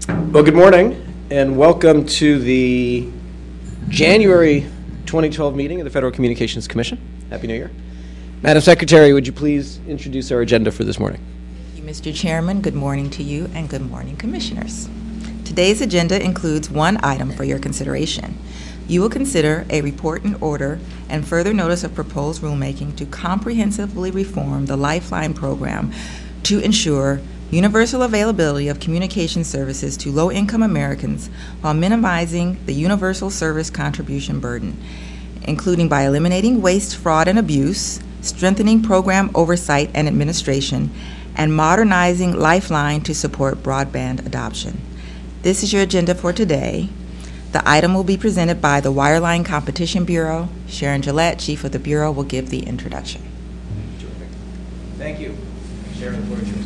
Well, good morning, and welcome to the January 2012 meeting of the Federal Communications Commission. Happy New Year. Madam Secretary, would you please introduce our agenda for this morning? Thank you, Mr. Chairman. Good morning to you, and good morning, Commissioners. Today's agenda includes one item for your consideration. You will consider a report and order and further notice of proposed rulemaking to comprehensively reform the LIFELINE program to ensure universal availability of communication services to low-income Americans while minimizing the universal service contribution burden, including by eliminating waste, fraud, and abuse, strengthening program oversight and administration, and modernizing LIFELINE to support broadband adoption. This is your agenda for today. The item will be presented by the Wireline Competition Bureau. Sharon Gillette, Chief of the Bureau, will give the introduction. Thank you. Sharon, the floor is yours.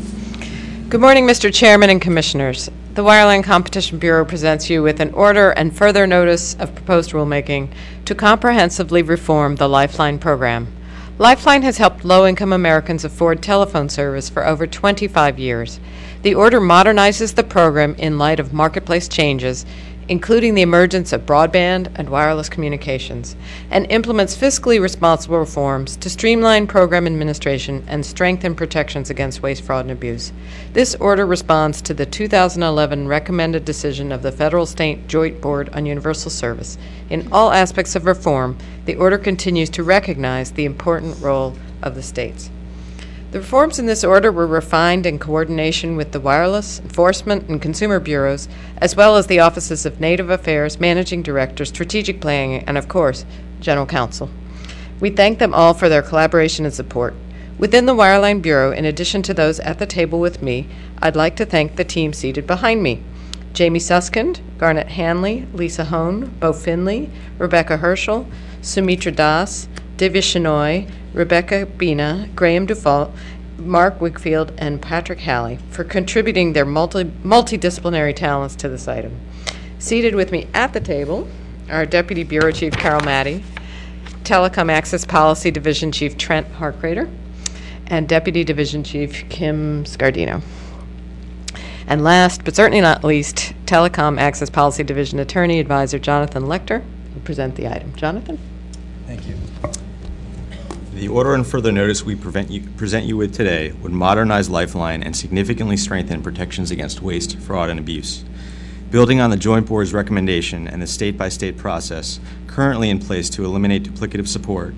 Good morning, Mr. Chairman and Commissioners. The Wireline Competition Bureau presents you with an order and further notice of proposed rulemaking to comprehensively reform the LIFELINE program. LIFELINE has helped low-income Americans afford telephone service for over 25 years. The order modernizes the program in light of marketplace changes, including the emergence of broadband and wireless communications, and implements fiscally responsible reforms to streamline program administration and strengthen protections against waste, fraud, and abuse. This order responds to the 2011 recommended decision of the Federal State Joint Board on Universal Service. In all aspects of reform, the order continues to recognize the important role of the states. The reforms in this order were refined in coordination with the Wireless, Enforcement, and Consumer Bureaus, as well as the Offices of Native Affairs, Managing Director, Strategic Planning, and of course, General Counsel. We thank them all for their collaboration and support. Within the Wireline Bureau, in addition to those at the table with me, I'd like to thank the team seated behind me. Jamie Suskind, Garnet Hanley, Lisa Hone, Bo Finley, Rebecca Herschel, Sumitra Das, Divya Shenoy, Rebecca Bina, Graham Dufault, Mark Wigfield, and Patrick Halley for contributing their multidisciplinary talents to this item. Seated with me at the table are Deputy Bureau Chief Carol Maddie, Telecom Access Policy Division Chief Trent Harkrader, and Deputy Division Chief Kim Scardino. And last, but certainly not least, Telecom Access Policy Division Attorney Advisor Jonathan Lecter will present the item. Jonathan? Thank you. The order and further notice we present you with today would modernize LIFELINE and significantly strengthen protections against waste, fraud, and abuse. Building on the Joint Board's recommendation and the state-by-state process currently in place to eliminate duplicative support,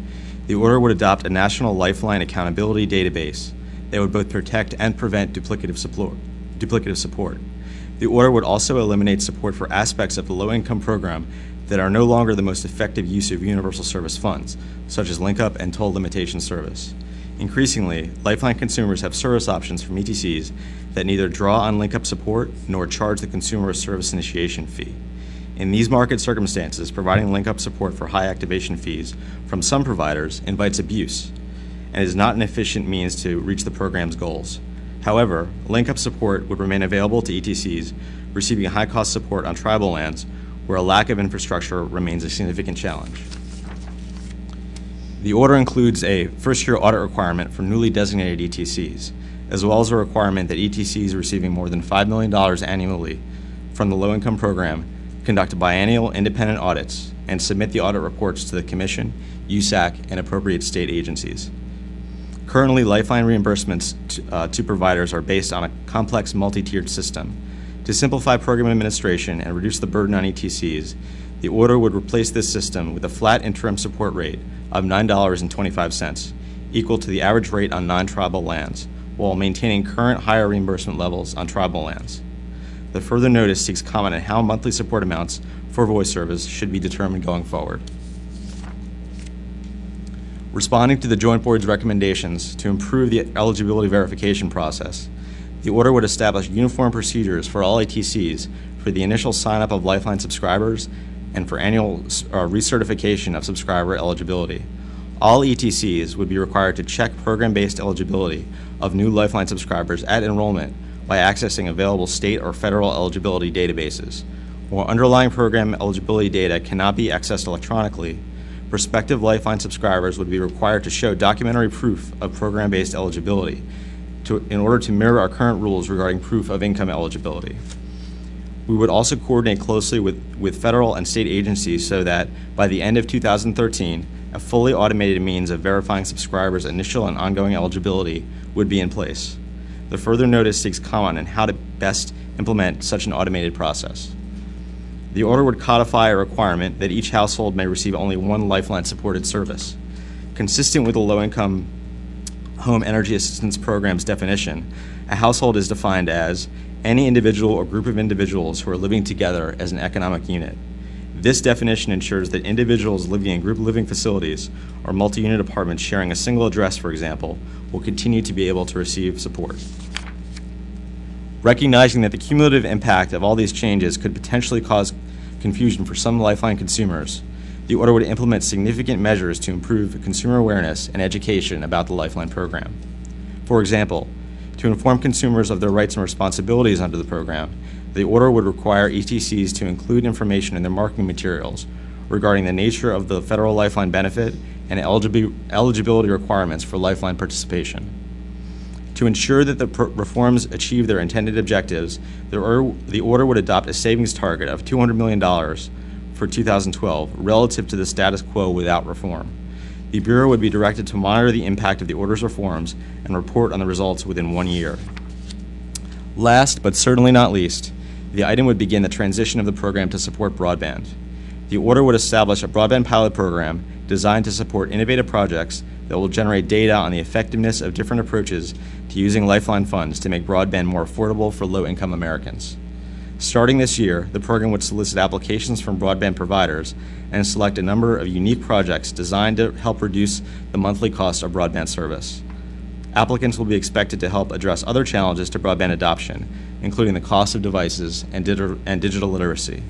the order would adopt a national LIFELINE accountability database that would both protect and prevent duplicative support. The order would also eliminate support for aspects of the low-income program that are no longer the most effective use of universal service funds, such as link-up and toll limitation service. Increasingly, LIFELINE consumers have service options from ETCs that neither draw on link-up support nor charge the consumer a service initiation fee. In these market circumstances, providing link-up support for high activation fees from some providers invites abuse and is not an efficient means to reach the program's goals. However, link-up support would remain available to ETCs receiving high-cost support on tribal lands where a lack of infrastructure remains a significant challenge. The order includes a first-year audit requirement for newly designated ETCs, as well as a requirement that ETCs receiving more than $5 million annually from the low-income program conduct biennial independent audits and submit the audit reports to the Commission, USAC, and appropriate state agencies. Currently, LIFELINE reimbursements to providers are based on a complex multi-tiered system. To simplify program administration and reduce the burden on ETCs, the order would replace this system with a flat interim support rate of $9.25, equal to the average rate on non-tribal lands, while maintaining current higher reimbursement levels on tribal lands. The further notice seeks comment on how monthly support amounts for voice service should be determined going forward. Responding to the Joint Board's recommendations to improve the eligibility verification process, the order would establish uniform procedures for all ETCs for the initial sign-up of LIFELINE subscribers and for annual recertification of subscriber eligibility. All ETCs would be required to check program-based eligibility of new LIFELINE subscribers at enrollment by accessing available state or federal eligibility databases. While underlying program eligibility data cannot be accessed electronically, prospective LIFELINE subscribers would be required to show documentary proof of program-based eligibility in order to mirror our current rules regarding proof of income eligibility. We would also coordinate closely with federal and state agencies so that by the end of 2013, a fully automated means of verifying subscribers' initial and ongoing eligibility would be in place. The further notice seeks comment on how to best implement such an automated process. The order would codify a requirement that each household may receive only one Lifeline-supported service. Consistent with the Low-Income Home Energy Assistance Program's definition, a household is defined as any individual or group of individuals who are living together as an economic unit. This definition ensures that individuals living in group living facilities or multi-unit apartments sharing a single address, for example, will continue to be able to receive support. Recognizing that the cumulative impact of all these changes could potentially cause confusion for some Lifeline consumers, the order would implement significant measures to improve consumer awareness and education about the Lifeline program. For example, to inform consumers of their rights and responsibilities under the program, the order would require ETCs to include information in their marketing materials regarding the nature of the federal Lifeline benefit and eligibility requirements for Lifeline participation. To ensure that the reforms achieve their intended objectives, the order would adopt a savings target of $200 million for 2012 relative to the status quo without reform. The Bureau would be directed to monitor the impact of the order's reforms and report on the results within 1 year. Last, but certainly not least, the item would begin the transition of the program to support broadband. The order would establish a broadband pilot program designed to support innovative projects that will generate data on the effectiveness of different approaches to using Lifeline funds to make broadband more affordable for low-income Americans. Starting this year, the program would solicit applications from broadband providers and select a number of unique projects designed to help reduce the monthly cost of broadband service. Applicants will be expected to help address other challenges to broadband adoption, including the cost of devices and digital literacy.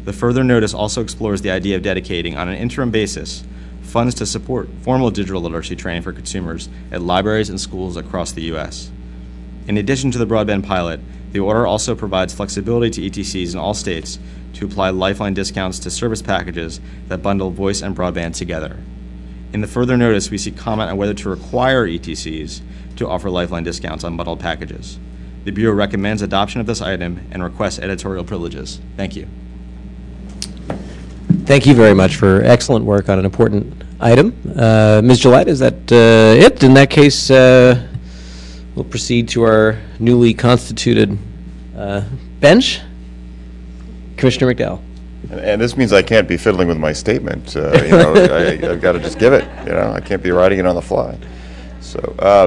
The further notice also explores the idea of dedicating, on an interim basis, funds to support formal digital literacy training for consumers at libraries and schools across the U.S. In addition to the broadband pilot, the order also provides flexibility to ETCs in all states to apply Lifeline discounts to service packages that bundle voice and broadband together. In the further notice, we seek comment on whether to require ETCs to offer Lifeline discounts on bundled packages. The Bureau recommends adoption of this item and requests editorial privileges. Thank you. Thank you very much for excellent work on an important item. Ms. Gillette, is that it? In that case, we'll proceed to our newly constituted bench. Commissioner McDowell. And this means I can't be fiddling with my statement. I've got to just give it. I can't be writing it on the fly. So,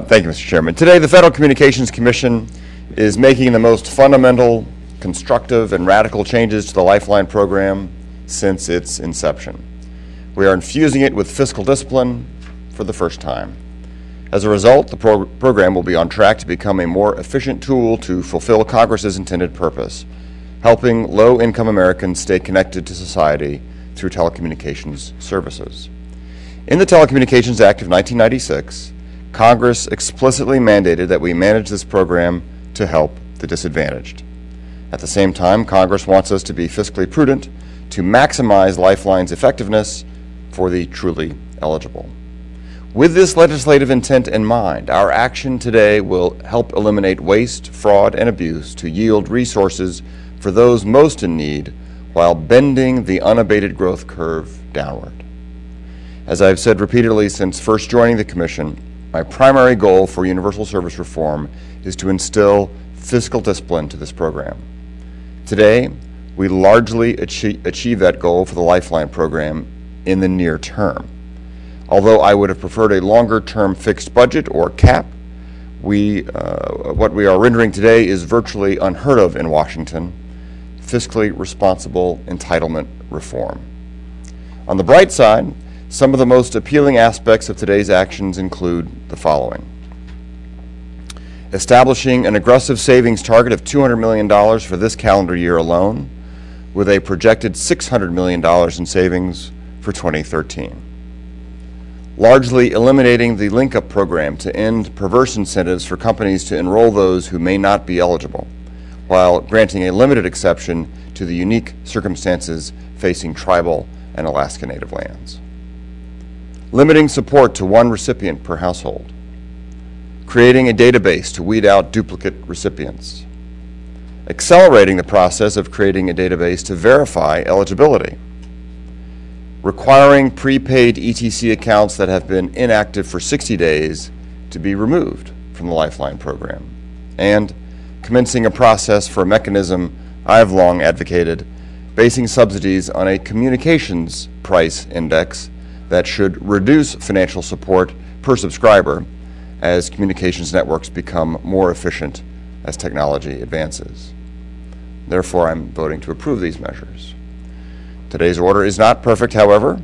thank you, Mr. Chairman. Today, the Federal Communications Commission is making the most fundamental, constructive, and radical changes to the Lifeline program since its inception. We are infusing it with fiscal discipline for the first time. As a result, the program will be on track to become a more efficient tool to fulfill Congress's intended purpose, helping low-income Americans stay connected to society through telecommunications services. In the Telecommunications Act of 1996, Congress explicitly mandated that we manage this program to help the disadvantaged. At the same time, Congress wants us to be fiscally prudent to maximize Lifeline's effectiveness for the truly eligible. With this legislative intent in mind, our action today will help eliminate waste, fraud, and abuse to yield resources for those most in need while bending the unabated growth curve downward. As I've said repeatedly since first joining the Commission, my primary goal for universal service reform is to instill fiscal discipline to this program. Today, we largely achieve that goal for the Lifeline program in the near term. Although I would have preferred a longer-term fixed budget or cap, what we are rendering today is virtually unheard of in Washington: fiscally responsible entitlement reform. On the bright side, some of the most appealing aspects of today's actions include the following: establishing an aggressive savings target of $200 million for this calendar year alone, with a projected $600 million in savings for 2013. Largely eliminating the link-up program to end perverse incentives for companies to enroll those who may not be eligible, while granting a limited exception to the unique circumstances facing tribal and Alaska Native lands. Limiting support to one recipient per household. Creating a database to weed out duplicate recipients. accelerating the process of creating a database to verify eligibility, requiring prepaid ETC accounts that have been inactive for 60 days to be removed from the Lifeline program, and commencing a process for a mechanism I have long advocated, basing subsidies on a communications price index that should reduce financial support per subscriber as communications networks become more efficient as technology advances. Therefore, I'm voting to approve these measures. Today's order is not perfect, however.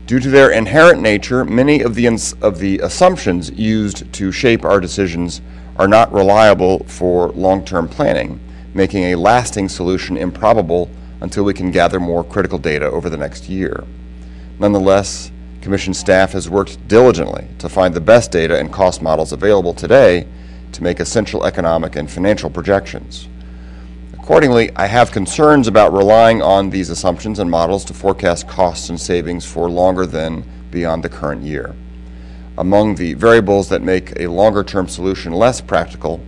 Due to their inherent nature, many of the assumptions used to shape our decisions are not reliable for long-term planning, making a lasting solution improbable until we can gather more critical data over the next year. Nonetheless, Commission staff has worked diligently to find the best data and cost models available today to make essential economic and financial projections. Accordingly, I have concerns about relying on these assumptions and models to forecast costs and savings for longer than beyond the current year. Among the variables that make a longer-term solution less practical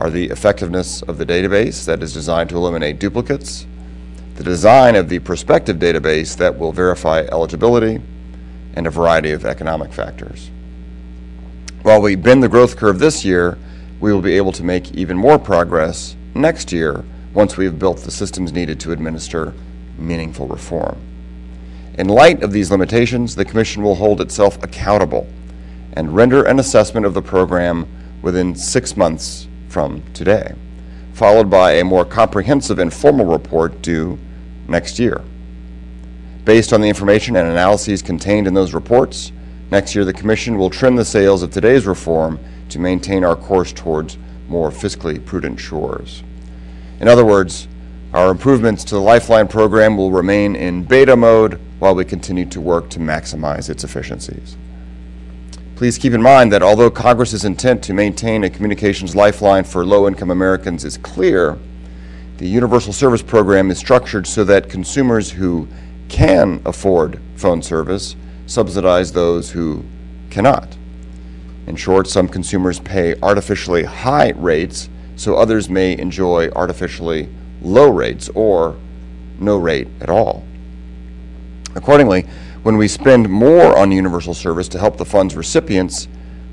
are the effectiveness of the database that is designed to eliminate duplicates, the design of the prospective database that will verify eligibility, and a variety of economic factors. While we bend the growth curve this year, we will be able to make even more progress next year once we have built the systems needed to administer meaningful reform. In light of these limitations, the Commission will hold itself accountable and render an assessment of the program within 6 months from today, followed by a more comprehensive and formal report due next year. Based on the information and analyses contained in those reports, next year the Commission will trim the sails of today's reform to maintain our course towards more fiscally prudent shores. In other words, our improvements to the Lifeline program will remain in beta mode while we continue to work to maximize its efficiencies. Please keep in mind that although Congress's intent to maintain a communications lifeline for low-income Americans is clear, the Universal Service Program is structured so that consumers who can afford phone service subsidize those who cannot. In short, some consumers pay artificially high rates so others may enjoy artificially low rates or no rate at all. Accordingly, when we spend more on universal service to help the fund's recipients,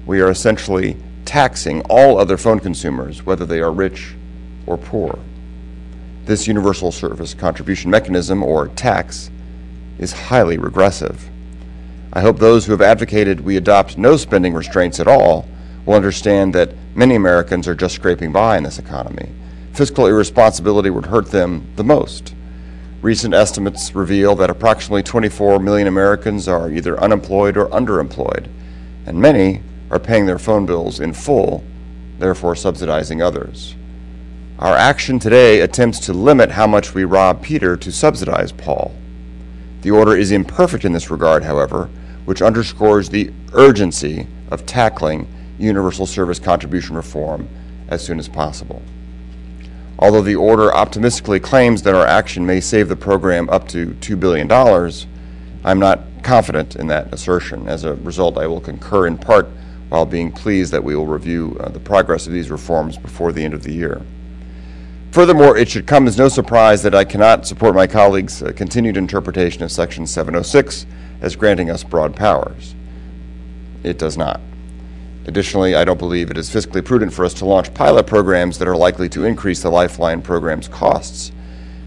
we are essentially taxing all other phone consumers, whether they are rich or poor. This universal service contribution mechanism, or tax, is highly regressive. I hope those who have advocated we adopt no spending restraints at all will understand that many Americans are just scraping by in this economy. Fiscal irresponsibility would hurt them the most. Recent estimates reveal that approximately 24 million Americans are either unemployed or underemployed, and many are paying their phone bills in full, therefore subsidizing others. Our action today attempts to limit how much we rob Peter to subsidize Paul. The order is imperfect in this regard, however, which underscores the urgency of tackling universal service contribution reform as soon as possible. Although the order optimistically claims that our action may save the program up to $2 billion, I'm not confident in that assertion. As a result, I will concur in part while being pleased that we will review the progress of these reforms before the end of the year. Furthermore, it should come as no surprise that I cannot support my colleagues' continued interpretation of Section 706 as granting us broad powers. It does not. Additionally, I don't believe it is fiscally prudent for us to launch pilot programs that are likely to increase the Lifeline program's costs.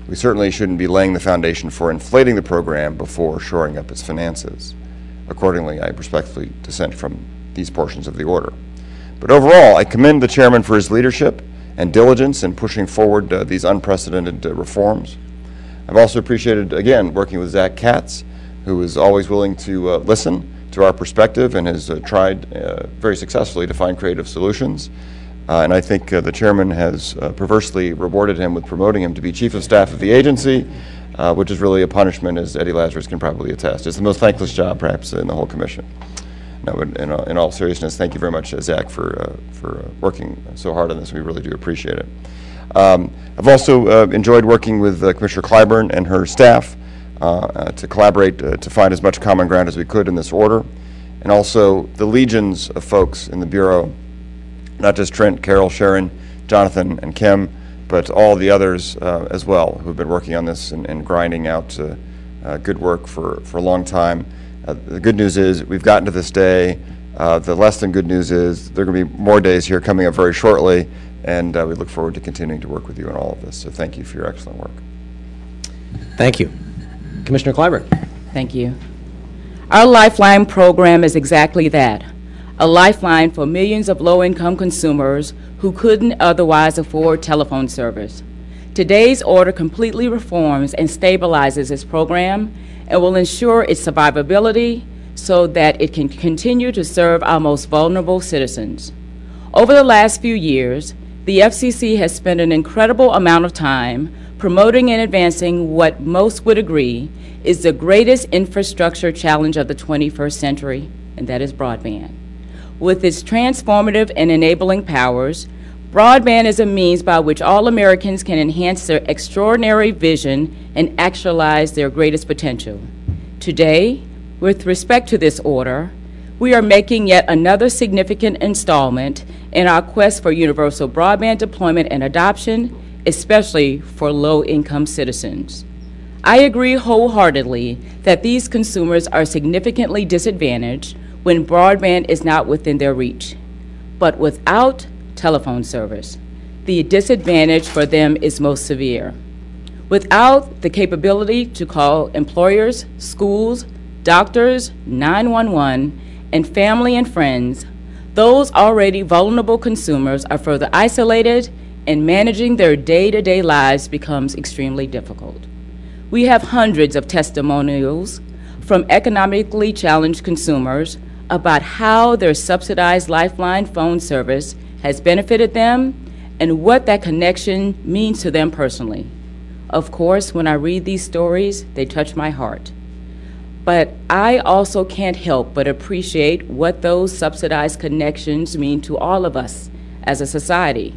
We certainly shouldn't be laying the foundation for inflating the program before shoring up its finances. Accordingly, I respectfully dissent from these portions of the order. But overall, I commend the chairman for his leadership and diligence in pushing forward these unprecedented reforms. I've also appreciated, again, working with Zach Katz, who is always willing to listen to our perspective and has tried very successfully to find creative solutions. And I think the chairman has perversely rewarded him with promoting him to be chief of staff of the agency, which is really a punishment, as Eddie Lazarus can probably attest. It's the most thankless job, perhaps, in the whole commission. No, in all seriousness, thank you very much, Zach, for working so hard on this. We really do appreciate it. I've also enjoyed working with Commissioner Clyburn and her staff to collaborate to find as much common ground as we could in this order, and also the legions of folks in the Bureau, not just Trent, Carol, Sharon, Jonathan, and Kim, but all the others as well who've been working on this and grinding out good work for a long time. The good news is we've gotten to this day. The less than good news is there are going to be more days here coming up very shortly, and we look forward to continuing to work with you on all of this. So thank you for your excellent work. Thank you. Commissioner Clyburn. Thank you. Our Lifeline program is exactly that, a lifeline for millions of low-income consumers who couldn't otherwise afford telephone service. Today's order completely reforms and stabilizes this program and will ensure its survivability so that it can continue to serve our most vulnerable citizens. Over the last few years, the FCC has spent an incredible amount of time promoting and advancing what most would agree is the greatest infrastructure challenge of the 21st century, and that is broadband. With its transformative and enabling powers, broadband is a means by which all Americans can enhance their extraordinary vision and actualize their greatest potential. Today, with respect to this order, we are making yet another significant installment in our quest for universal broadband deployment and adoption, especially for low-income citizens. I agree wholeheartedly that these consumers are significantly disadvantaged when broadband is not within their reach. But without telephone service, the disadvantage for them is most severe. Without the capability to call employers, schools, doctors, 911, and family and friends, those already vulnerable consumers are further isolated, and managing their day-to-day lives becomes extremely difficult. We have hundreds of testimonials from economically challenged consumers about how their subsidized Lifeline phone service has benefited them and what that connection means to them personally. Of course, when I read these stories, they touch my heart. But I also can't help but appreciate what those subsidized connections mean to all of us as a society.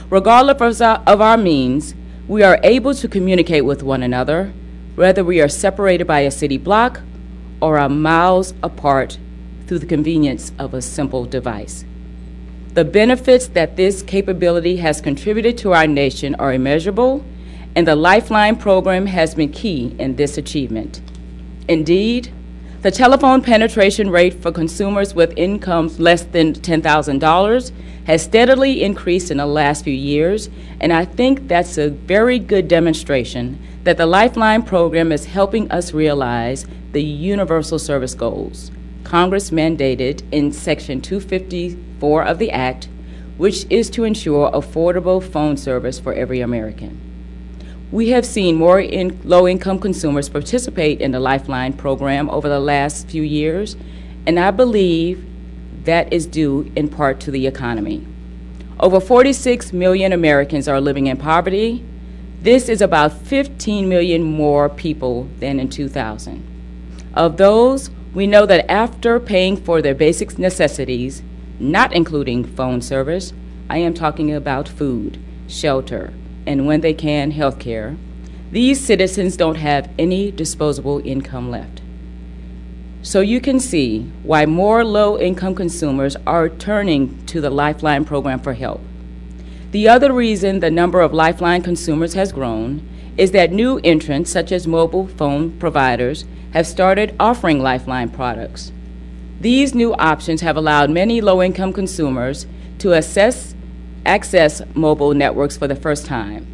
Regardless of our means, we are able to communicate with one another, whether we are separated by a city block or are miles apart through the convenience of a simple device. The benefits that this capability has contributed to our nation are immeasurable, and the Lifeline program has been key in this achievement. Indeed, the telephone penetration rate for consumers with incomes less than $10,000 has steadily increased in the last few years, and I think that's a very good demonstration that the Lifeline program is helping us realize the universal service goals Congress mandated in Section 254 of the Act, which is to ensure affordable phone service for every American. We have seen more low-income consumers participate in the Lifeline program over the last few years, and I believe that is due in part to the economy. Over 46 million Americans are living in poverty. This is about 15 million more people than in 2000. Of those, we know that after paying for their basic necessities, not including phone service, I am talking about food, shelter, and when they can, health care, these citizens don't have any disposable income left. So you can see why more low-income consumers are turning to the Lifeline program for help. The other reason the number of Lifeline consumers has grown is that new entrants, such as mobile phone providers, have started offering Lifeline products. These new options have allowed many low-income consumers to access mobile networks for the first time.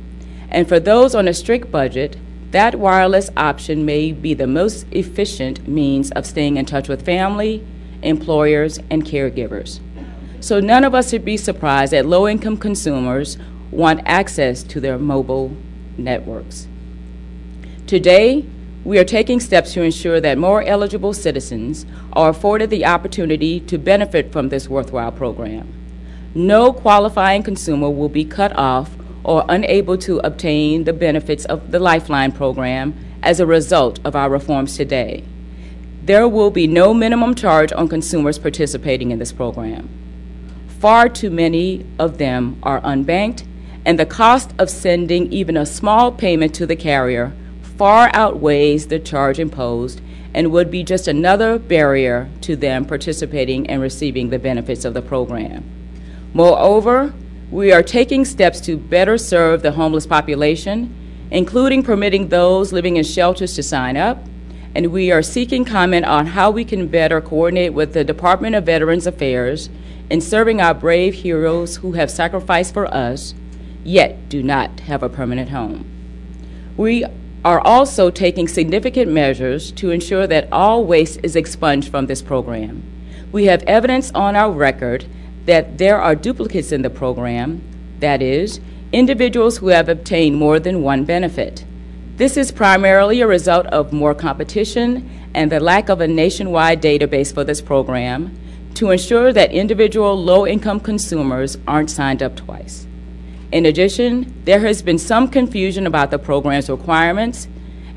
And for those on a strict budget, that wireless option may be the most efficient means of staying in touch with family, employers, and caregivers. So none of us should be surprised that low-income consumers want access to their mobile networks. Today, we are taking steps to ensure that more eligible citizens are afforded the opportunity to benefit from this worthwhile program. No qualifying consumer will be cut off or unable to obtain the benefits of the Lifeline program as a result of our reforms today. There will be no minimum charge on consumers participating in this program. Far too many of them are unbanked, and the cost of sending even a small payment to the carrier far outweighs the charge imposed and would be just another barrier to them participating and receiving the benefits of the program. Moreover, We are taking steps to better serve the homeless population, including permitting those living in shelters to sign up, and we are seeking comment on how we can better coordinate with the Department of Veterans Affairs in serving our brave heroes who have sacrificed for us, yet do not have a permanent home. We are also taking significant measures to ensure that all waste is expunged from this program. We have evidence on our record that there are duplicates in the program, that is, individuals who have obtained more than one benefit. This is primarily a result of more competition and the lack of a nationwide database for this program to ensure that individual low-income consumers aren't signed up twice. In addition, there has been some confusion about the program's requirements,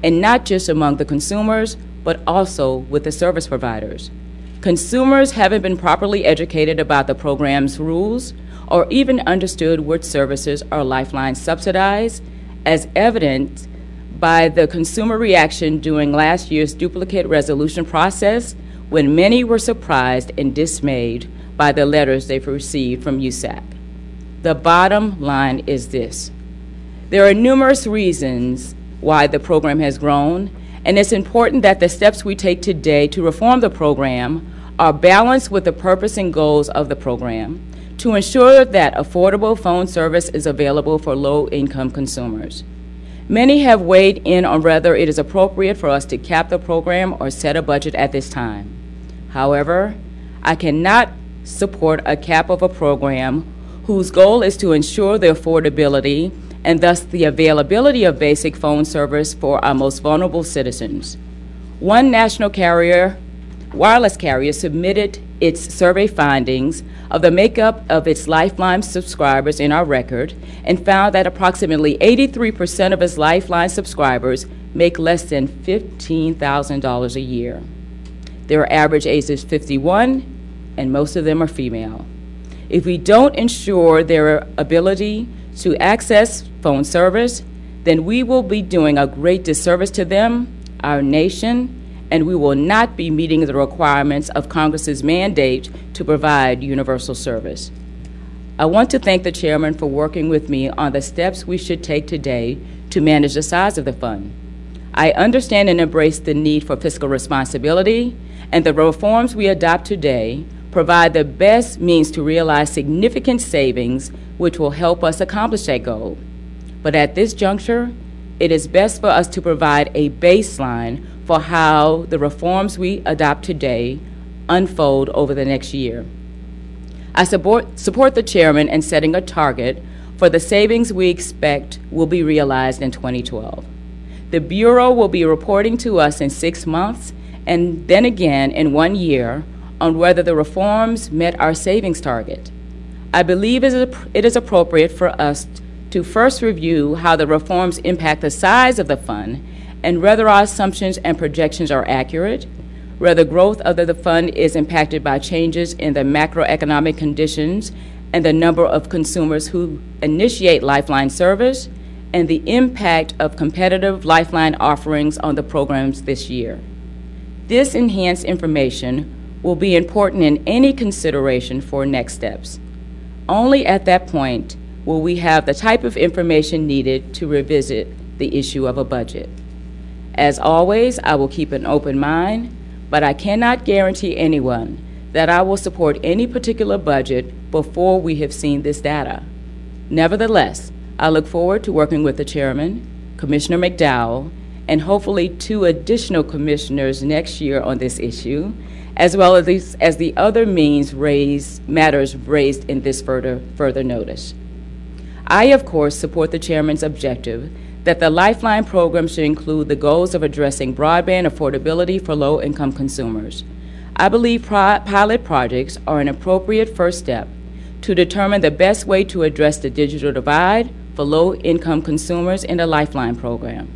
and not just among the consumers, but also with the service providers. Consumers haven't been properly educated about the program's rules or even understood which services are Lifeline subsidized, as evident by the consumer reaction during last year's duplicate resolution process, when many were surprised and dismayed by the letters they've received from USAC. The bottom line is this: there are numerous reasons why the program has grown, and it's important that the steps we take today to reform the program are balanced with the purpose and goals of the program to ensure that affordable phone service is available for low-income consumers. Many have weighed in on whether it is appropriate for us to cap the program or set a budget at this time. However, I cannot support a cap of a program whose goal is to ensure the affordability and thus the availability of basic phone service for our most vulnerable citizens. One national wireless carrier submitted its survey findings of the makeup of its Lifeline subscribers in our record and found that approximately 83% of its Lifeline subscribers make less than $15,000 a year. Their average age is 51, and most of them are female. If we don't ensure their ability to access phone service, then we will be doing a great disservice to them, our nation, and we will not be meeting the requirements of Congress's mandate to provide universal service. I want to thank the chairman for working with me on the steps we should take today to manage the size of the fund. I understand and embrace the need for fiscal responsibility, and the reforms we adopt today provide the best means to realize significant savings which will help us accomplish that goal. But at this juncture, it is best for us to provide a baseline for how the reforms we adopt today unfold over the next year. I support the chairman in setting a target for the savings we expect will be realized in 2012. The Bureau will be reporting to us in 6 months and then again in 1 year on whether the reforms met our savings target. I believe it is appropriate for us to first review how the reforms impact the size of the fund and whether our assumptions and projections are accurate, whether growth of the fund is impacted by changes in the macroeconomic conditions and the number of consumers who initiate Lifeline service, and the impact of competitive Lifeline offerings on the programs this year. This enhanced information will be important in any consideration for next steps. Only at that point will we have the type of information needed to revisit the issue of a budget. As always, I will keep an open mind, but I cannot guarantee anyone that I will support any particular budget before we have seen this data. Nevertheless, I look forward to working with the chairman, Commissioner McDowell, and hopefully 2 additional commissioners next year on this issue, as well as the other matters raised in this further notice. I, of course, support the chairman's objective that the Lifeline program should include the goals of addressing broadband affordability for low-income consumers. I believe pilot projects are an appropriate first step to determine the best way to address the digital divide for low-income consumers in the Lifeline program.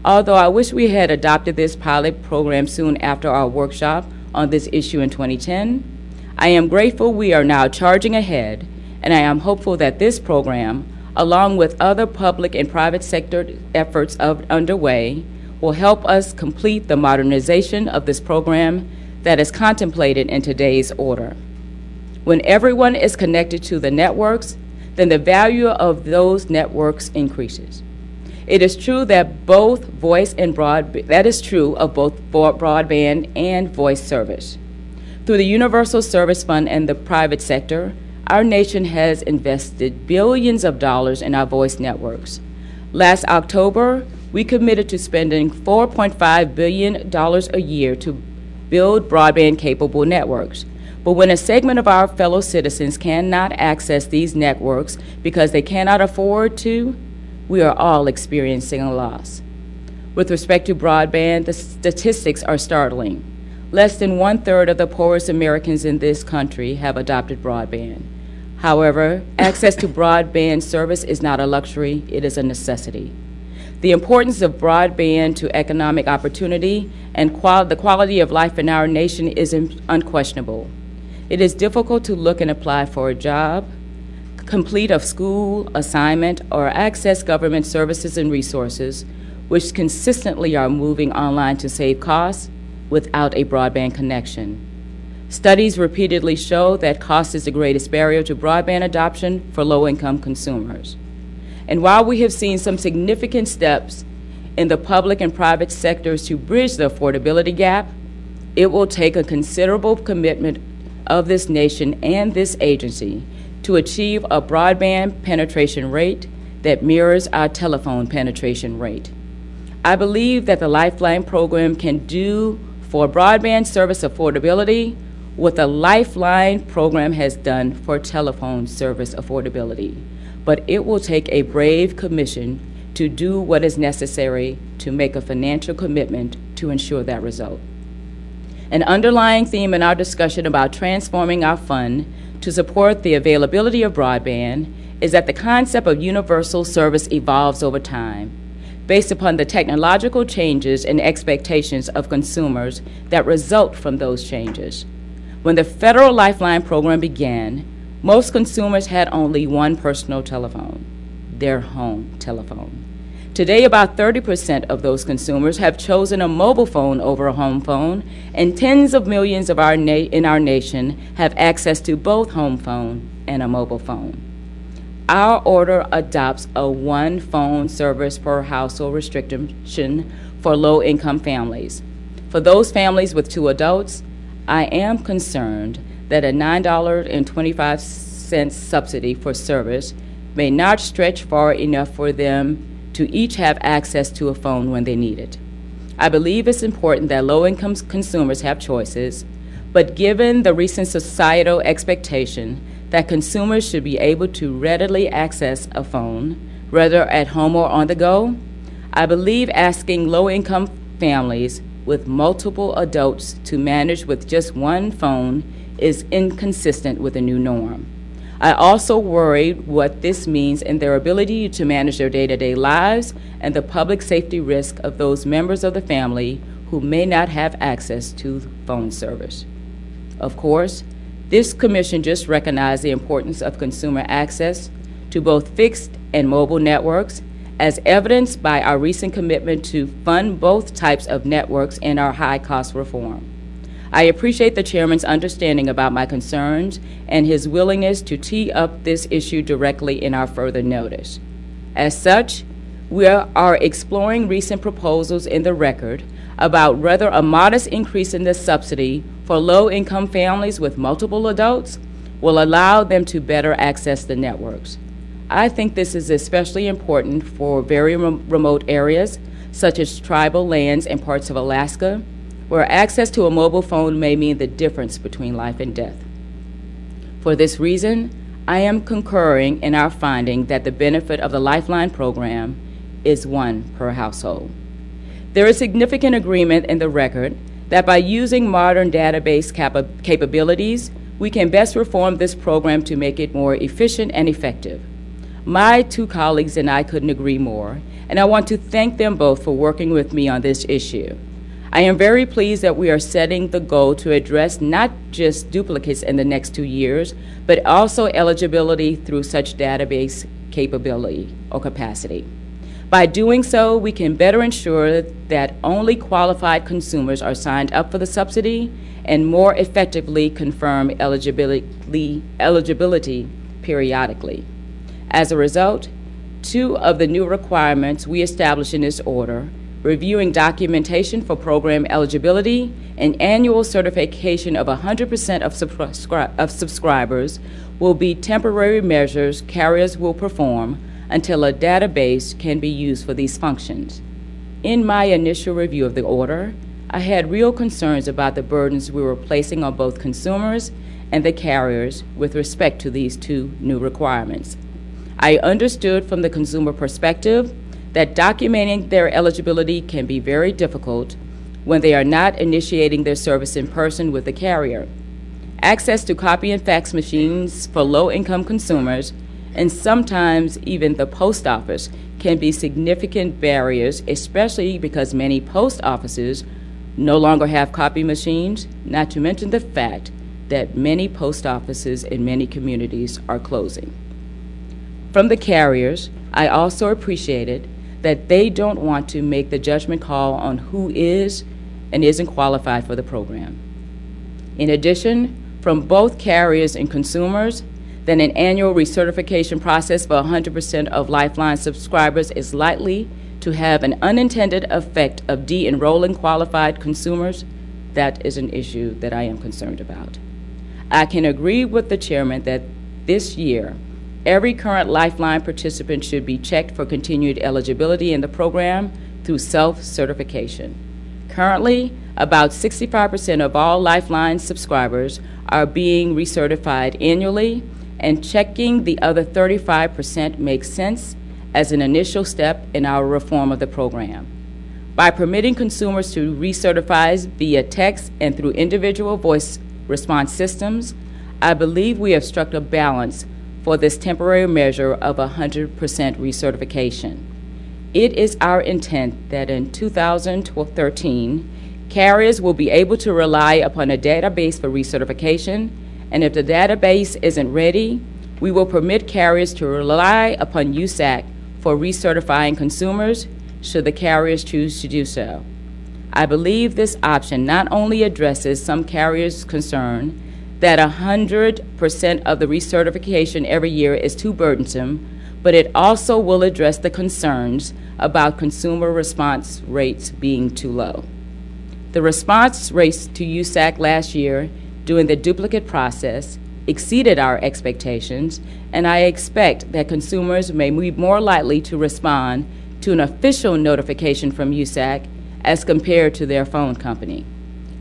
Although I wish we had adopted this pilot program soon after our workshop on this issue in 2010, I am grateful we are now charging ahead, and I am hopeful that this program, along with other public and private sector efforts underway, will help us complete the modernization of this program that is contemplated in today's order. When everyone is connected to the networks, then the value of those networks increases. It is true that both voice and that is true of both broadband and voice service. Through the Universal Service Fund and the private sector, our nation has invested billions of dollars in our voice networks. Last October, we committed to spending $4.5 billion a year to build broadband-capable networks. But when a segment of our fellow citizens cannot access these networks because they cannot afford to, we are all experiencing a loss. With respect to broadband, the statistics are startling. Less than 1/3 of the poorest Americans in this country have adopted broadband. However, access to broadband service is not a luxury, it is a necessity. The importance of broadband to economic opportunity and the quality of life in our nation is unquestionable. It is difficult to look and apply for a job, complete a school assignment, or access government services and resources, which consistently are moving online to save costs without a broadband connection. Studies repeatedly show that cost is the greatest barrier to broadband adoption for low-income consumers. And while we have seen some significant steps in the public and private sectors to bridge the affordability gap, it will take a considerable commitment of this nation and this agency to achieve a broadband penetration rate that mirrors our telephone penetration rate. I believe that the Lifeline program can do for broadband service affordability what the Lifeline program has done for telephone service affordability. But it will take a brave commission to do what is necessary to make a financial commitment to ensure that result. An underlying theme in our discussion about transforming our fund to support the availability of broadband is that the concept of universal service evolves over time, based upon the technological changes and expectations of consumers that result from those changes. When the federal Lifeline program began, most consumers had only one personal telephone, their home telephone. Today, about 30% of those consumers have chosen a mobile phone over a home phone, and tens of millions of in our nation have access to both home phone and a mobile phone. Our order adopts a one phone service per household restriction for low-income families. For those families with 2 adults, I am concerned that a $9.25 subsidy for service may not stretch far enough for them to each have access to a phone when they need it. I believe it's important that low-income consumers have choices, but given the recent societal expectation that consumers should be able to readily access a phone, whether at home or on the go, I believe asking low-income families with multiple adults to manage with just one phone is inconsistent with the new norm. I also worry what this means in their ability to manage their day-to-day lives and the public safety risk of those members of the family who may not have access to phone service. Of course, this commission just recognized the importance of consumer access to both fixed and mobile networks, as evidenced by our recent commitment to fund both types of networks in our high-cost reform. I appreciate the Chairman's understanding about my concerns and his willingness to tee up this issue directly in our further notice. As such, we are exploring recent proposals in the record about whether a modest increase in the subsidy for low-income families with multiple adults will allow them to better access the networks. I think this is especially important for very remote areas, such as tribal lands and parts of Alaska, where access to a mobile phone may mean the difference between life and death. For this reason, I am concurring in our finding that the benefit of the Lifeline program is one per household. There is significant agreement in the record that by using modern database capabilities, we can best reform this program to make it more efficient and effective. My 2 colleagues and I couldn't agree more, and I want to thank them both for working with me on this issue. I am very pleased that we are setting the goal to address not just duplicates in the next 2 years, but also eligibility through such database capability or capacity. By doing so, we can better ensure that only qualified consumers are signed up for the subsidy and more effectively confirm eligibility periodically. As a result, 2 of the new requirements we established in this order, reviewing documentation for program eligibility and annual certification of 100% of subscribers, will be temporary measures carriers will perform until a database can be used for these functions. In my initial review of the order, I had real concerns about the burdens we were placing on both consumers and the carriers with respect to these 2 new requirements. I understood from the consumer perspective that documenting their eligibility can be very difficult when they are not initiating their service in person with the carrier. Access to copy and fax machines for low-income consumers, and sometimes even the post office, can be significant barriers, especially because many post offices no longer have copy machines, not to mention the fact that many post offices in many communities are closing. From the carriers, I also appreciated that they don't want to make the judgment call on who is and isn't qualified for the program. In addition, from both carriers and consumers, that an annual recertification process for 100% of Lifeline subscribers is likely to have an unintended effect of de-enrolling qualified consumers. That is an issue that I am concerned about. I can agree with the chairman that this year, every current Lifeline participant should be checked for continued eligibility in the program through self-certification. Currently, about 65% of all Lifeline subscribers are being recertified annually, and checking the other 35% makes sense as an initial step in our reform of the program. By permitting consumers to recertify via text and through individual voice response systems, I believe we have struck a balance for this temporary measure of 100% recertification. It is our intent that in 2013, carriers will be able to rely upon a database for recertification, and if the database isn't ready, we will permit carriers to rely upon USAC for recertifying consumers should the carriers choose to do so. I believe this option not only addresses some carriers' concern that 100% of the recertification every year is too burdensome, but it also will address the concerns about consumer response rates being too low. The response rates to USAC last year during the duplicate process exceeded our expectations, and I expect that consumers may be more likely to respond to an official notification from USAC as compared to their phone company.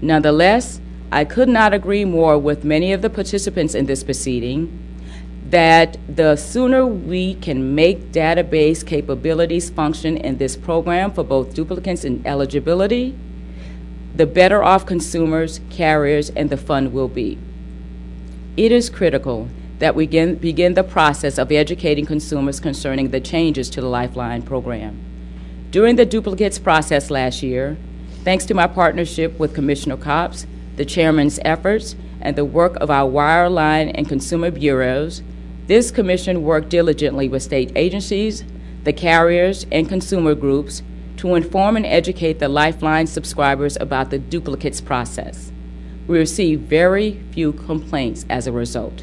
Nonetheless, I could not agree more with many of the participants in this proceeding that the sooner we can make database capabilities function in this program for both duplicates and eligibility, the better off consumers, carriers, and the fund will be. It is critical that we begin the process of educating consumers concerning the changes to the Lifeline program. During the duplicates process last year, thanks to my partnership with Commissioner Copps, the chairman's efforts, and the work of our wireline and consumer bureaus, this commission worked diligently with state agencies, the carriers, and consumer groups to inform and educate the Lifeline subscribers about the duplicates process. We received very few complaints as a result.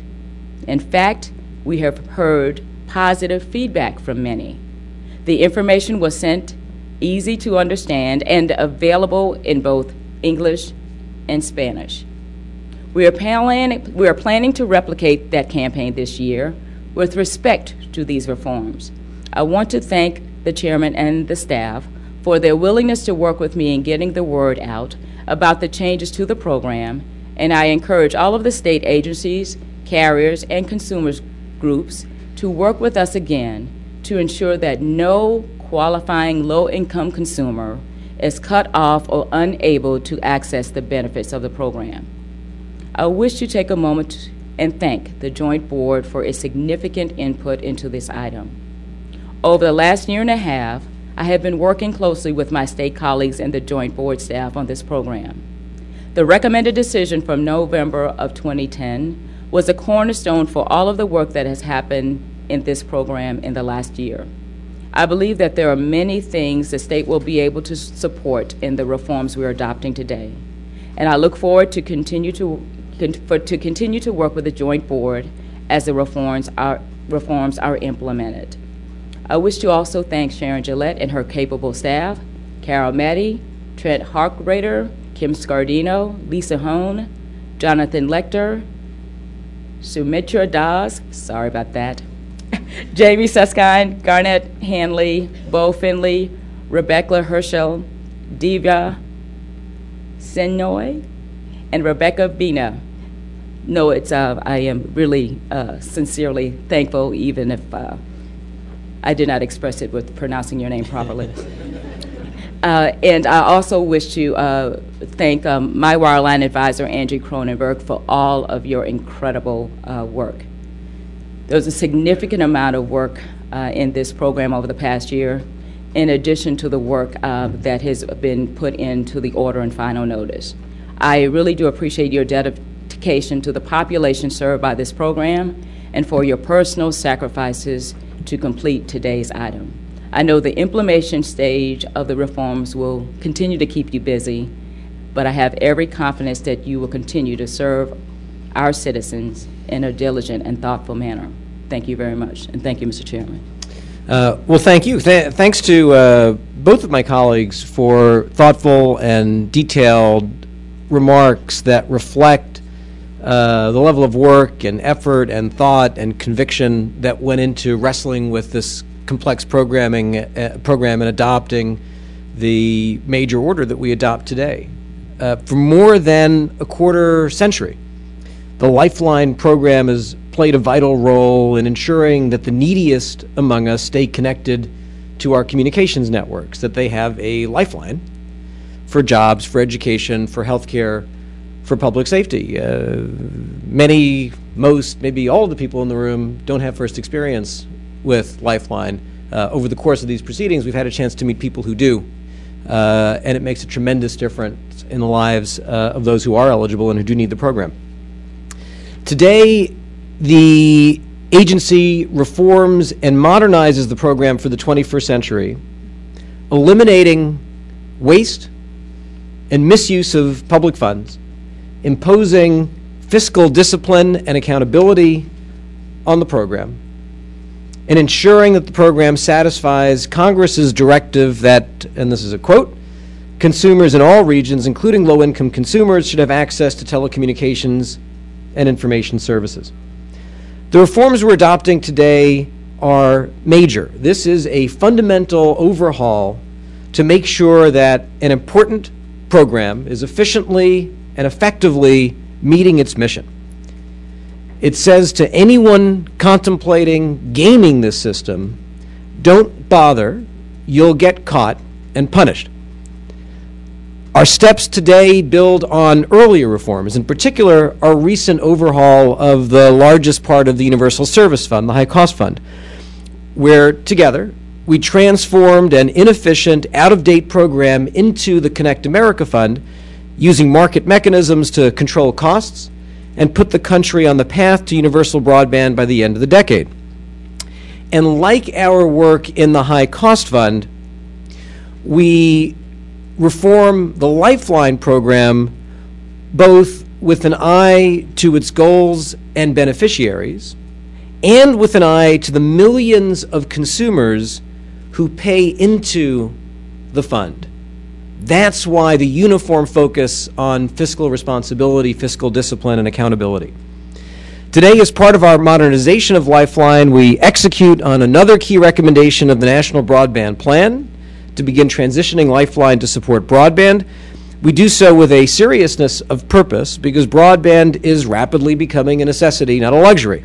In fact, we have heard positive feedback from many. The information was sent easy to understand and available in both English and Spanish. We are planning to replicate that campaign this year with respect to these reforms. I want to thank the chairman and the staff for their willingness to work with me in getting the word out about the changes to the program, and I encourage all of the state agencies, carriers, and consumers groups to work with us again to ensure that no qualifying low-income consumer is cut off or unable to access the benefits of the program. I wish to take a moment and thank the Joint Board for its significant input into this item. Over the last year and a half, I have been working closely with my state colleagues and the Joint Board staff on this program. The recommended decision from November of 2010 was a cornerstone for all of the work that has happened in this program in the last year. I believe that there are many things the state will be able to support in the reforms we are adopting today, and I look forward to continue to work with the Joint Board as the reforms are reforms are implemented. I wish to also thank Sharon Gillette and her capable staff, Carol Maddy, Trent Harkrader, Kim Scardino, Lisa Hone, Jonathan Lecter, Sumitra Das, sorry about that, Jamie Suskind, Garnett Hanley, Bo Finley, Rebecca Herschel, Divya Senoy, and Rebecca Bina. No, I am really sincerely thankful, even if I did not express it with pronouncing your name properly. And I also wish to thank my wireline advisor, Angie Cronenberg, for all of your incredible work. There was a significant amount of work in this program over the past year, in addition to the work that has been put into the order and final notice. I really do appreciate your dedication to the population served by this program and for your personal sacrifices to complete today's item. I know the implementation stage of the reforms will continue to keep you busy, but I have every confidence that you will continue to serve our citizens in a diligent and thoughtful manner. Thank you very much, and thank you, Mr. Chairman. Well, thank you. Thanks to both of my colleagues for thoughtful and detailed remarks that reflect the level of work and effort and thought and conviction that went into wrestling with this complex program and adopting the major order that we adopt today. For more than a quarter century, the Lifeline program has played a vital role in ensuring that the neediest among us stay connected to our communications networks, that they have a lifeline for jobs, for education, for healthcare, for public safety. Many, most, maybe all of the people in the room don't have first experience with Lifeline. Over the course of these proceedings, we've had a chance to meet people who do, and it makes a tremendous difference in the lives of those who are eligible and who do need the program. Today, the agency reforms and modernizes the program for the 21st century, eliminating waste and misuse of public funds, imposing fiscal discipline and accountability on the program, and ensuring that the program satisfies Congress's directive that, and this is a quote, consumers in all regions, including low-income consumers, should have access to telecommunications and information services. The reforms we're adopting today are major. This is a fundamental overhaul to make sure that an important program is efficiently and effectively meeting its mission. It says to anyone contemplating gaming this system, don't bother, you'll get caught and punished. Our steps today build on earlier reforms, in particular our recent overhaul of the largest part of the Universal Service Fund, the High Cost Fund, where together we transformed an inefficient, out-of-date program into the Connect America Fund, using market mechanisms to control costs and put the country on the path to universal broadband by the end of the decade. And like our work in the High Cost Fund, we reform the Lifeline program both with an eye to its goals and beneficiaries and with an eye to the millions of consumers who pay into the fund. That's why the uniform focus on fiscal responsibility, fiscal discipline, and accountability. Today, as part of our modernization of Lifeline, we execute on another key recommendation of the National Broadband Plan to begin transitioning Lifeline to support broadband. We do so with a seriousness of purpose because broadband is rapidly becoming a necessity, not a luxury.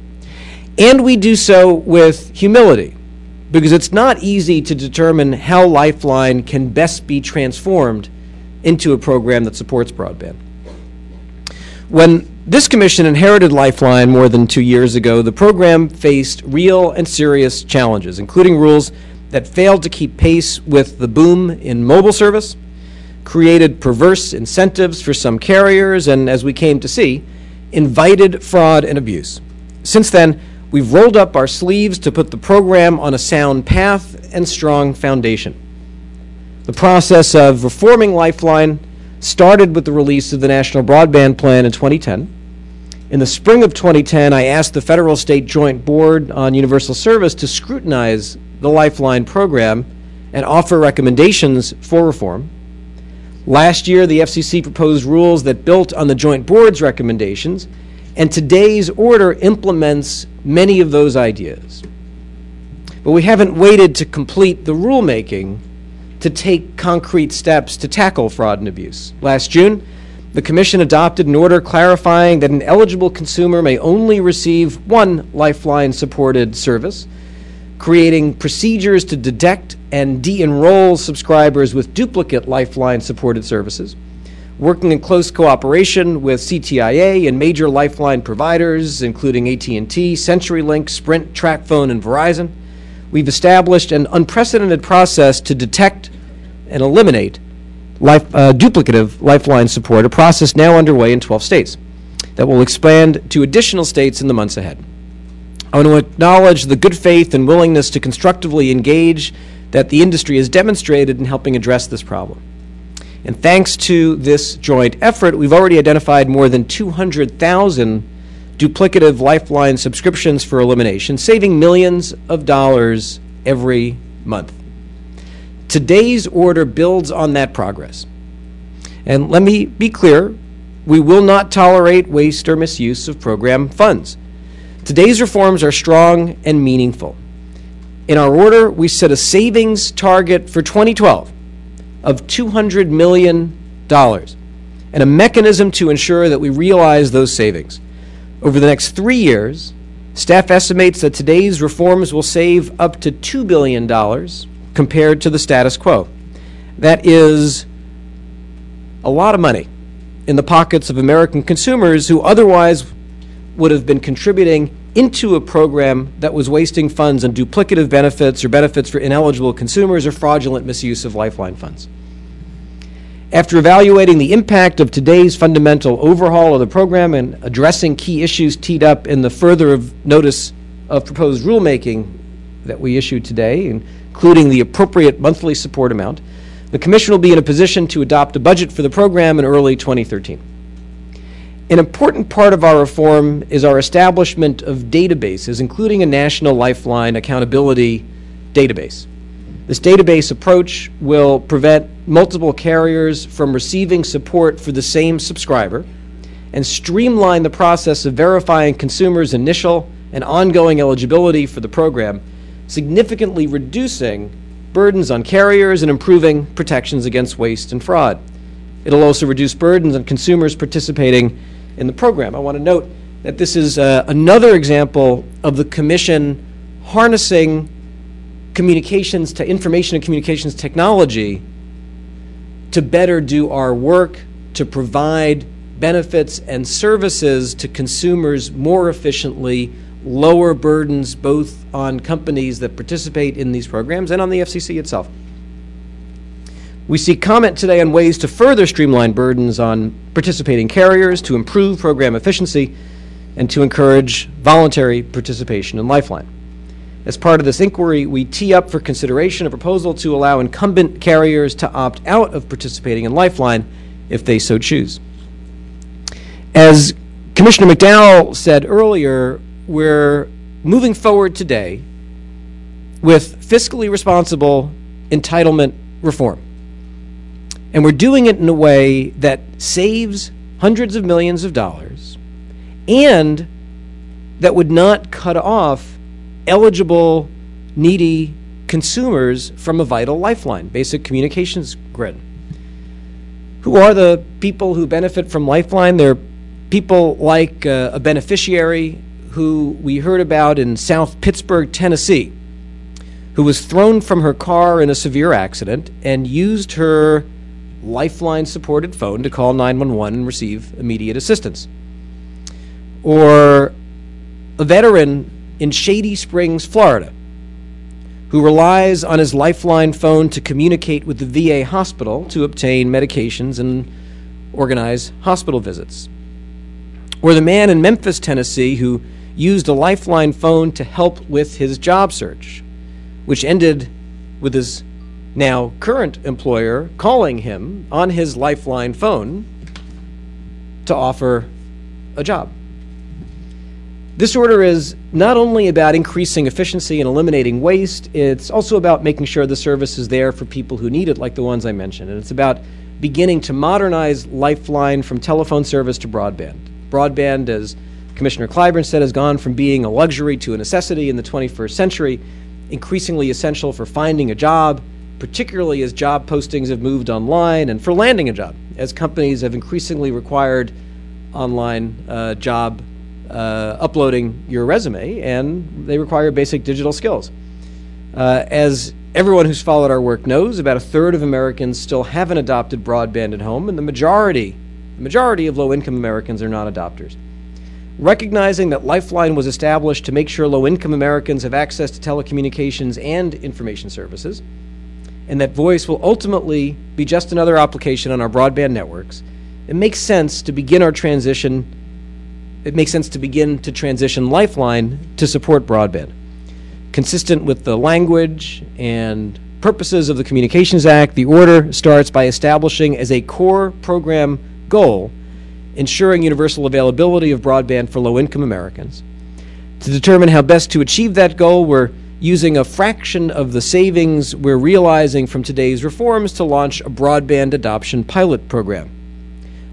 And we do so with humility because it's not easy to determine how Lifeline can best be transformed into a program that supports broadband. When this commission inherited Lifeline more than 2 years ago, the program faced real and serious challenges, including rules that failed to keep pace with the boom in mobile service, created perverse incentives for some carriers, and as we came to see, invited fraud and abuse. Since then, we've rolled up our sleeves to put the program on a sound path and strong foundation. The process of reforming Lifeline started with the release of the National Broadband Plan in 2010, In the spring of 2010, I asked the Federal-State Joint Board on Universal Service to scrutinize the Lifeline program and offer recommendations for reform. Last year, the FCC proposed rules that built on the Joint Board's recommendations, and today's order implements many of those ideas. But we haven't waited to complete the rulemaking to take concrete steps to tackle fraud and abuse. Last June, the Commission adopted an order clarifying that an eligible consumer may only receive one Lifeline-supported service, creating procedures to detect and de-enroll subscribers with duplicate Lifeline-supported services, working in close cooperation with CTIA and major Lifeline providers, including AT&T, CenturyLink, Sprint, TracFone, and Verizon. We've established an unprecedented process to detect and eliminate duplicative Lifeline support, a process now underway in 12 states that will expand to additional states in the months ahead. I want to acknowledge the good faith and willingness to constructively engage that the industry has demonstrated in helping address this problem. And thanks to this joint effort, we've already identified more than 200,000 duplicative Lifeline subscriptions for elimination, saving millions of dollars every month. Today's order builds on that progress. And let me be clear, we will not tolerate waste or misuse of program funds. Today's reforms are strong and meaningful. In our order, we set a savings target for 2012 of $200 million and a mechanism to ensure that we realize those savings. Over the next 3 years, staff estimates that today's reforms will save up to $2 billion compared to the status quo. That is a lot of money in the pockets of American consumers who otherwise would have been contributing into a program that was wasting funds on duplicative benefits or benefits for ineligible consumers or fraudulent misuse of Lifeline funds. After evaluating the impact of today's fundamental overhaul of the program and addressing key issues teed up in the further notice of proposed rulemaking that we issued today, including the appropriate monthly support amount, the Commission will be in a position to adopt a budget for the program in early 2013. An important part of our reform is our establishment of databases, including a national Lifeline accountability database. This database approach will prevent multiple carriers from receiving support for the same subscriber and streamline the process of verifying consumers' initial and ongoing eligibility for the program, significantly reducing burdens on carriers and improving protections against waste and fraud. It'll also reduce burdens on consumers participating in the program. I want to note that this is another example of the Commission harnessing communications to information and communications technology to better do our work, to provide benefits and services to consumers more efficiently, lower burdens both on companies that participate in these programs and on the FCC itself. We seek comment today on ways to further streamline burdens on participating carriers, to improve program efficiency, and to encourage voluntary participation in Lifeline. As part of this inquiry, we tee up for consideration a proposal to allow incumbent carriers to opt out of participating in Lifeline if they so choose. As Commissioner McDowell said earlier, we're moving forward today with fiscally responsible entitlement reform. And we're doing it in a way that saves hundreds of millions of dollars and that would not cut off eligible, needy consumers from a vital lifeline, basic communications grid. Who are the people who benefit from Lifeline? They're people like a beneficiary who we heard about in South Pittsburgh, Tennessee, who was thrown from her car in a severe accident and used her Lifeline-supported phone to call 911 and receive immediate assistance. Or a veteran in Shady Springs, Florida, who relies on his Lifeline phone to communicate with the VA hospital to obtain medications and organize hospital visits. Or the man in Memphis, Tennessee, who used a Lifeline phone to help with his job search, which ended with his now current employer calling him on his Lifeline phone to offer a job. This order is not only about increasing efficiency and eliminating waste, it's also about making sure the service is there for people who need it, like the ones I mentioned. And it's about beginning to modernize Lifeline from telephone service to broadband. Broadband, as Commissioner Clyburn said, has gone from being a luxury to a necessity in the 21st century, increasingly essential for finding a job, particularly as job postings have moved online, and for landing a job, as companies have increasingly required online job uploading your resume, and they require basic digital skills. As everyone who's followed our work knows, about a third of Americans still haven't adopted broadband at home, and the majority of low-income Americans are non-adopters. Recognizing that Lifeline was established to make sure low-income Americans have access to telecommunications and information services, and that voice will ultimately be just another application on our broadband networks, it makes sense to begin our transition. It makes sense to begin to transition Lifeline to support broadband. Consistent with the language and purposes of the Communications Act, the order starts by establishing as a core program goal ensuring universal availability of broadband for low-income Americans. To determine how best to achieve that goal, we're using a fraction of the savings we're realizing from today's reforms to launch a broadband adoption pilot program.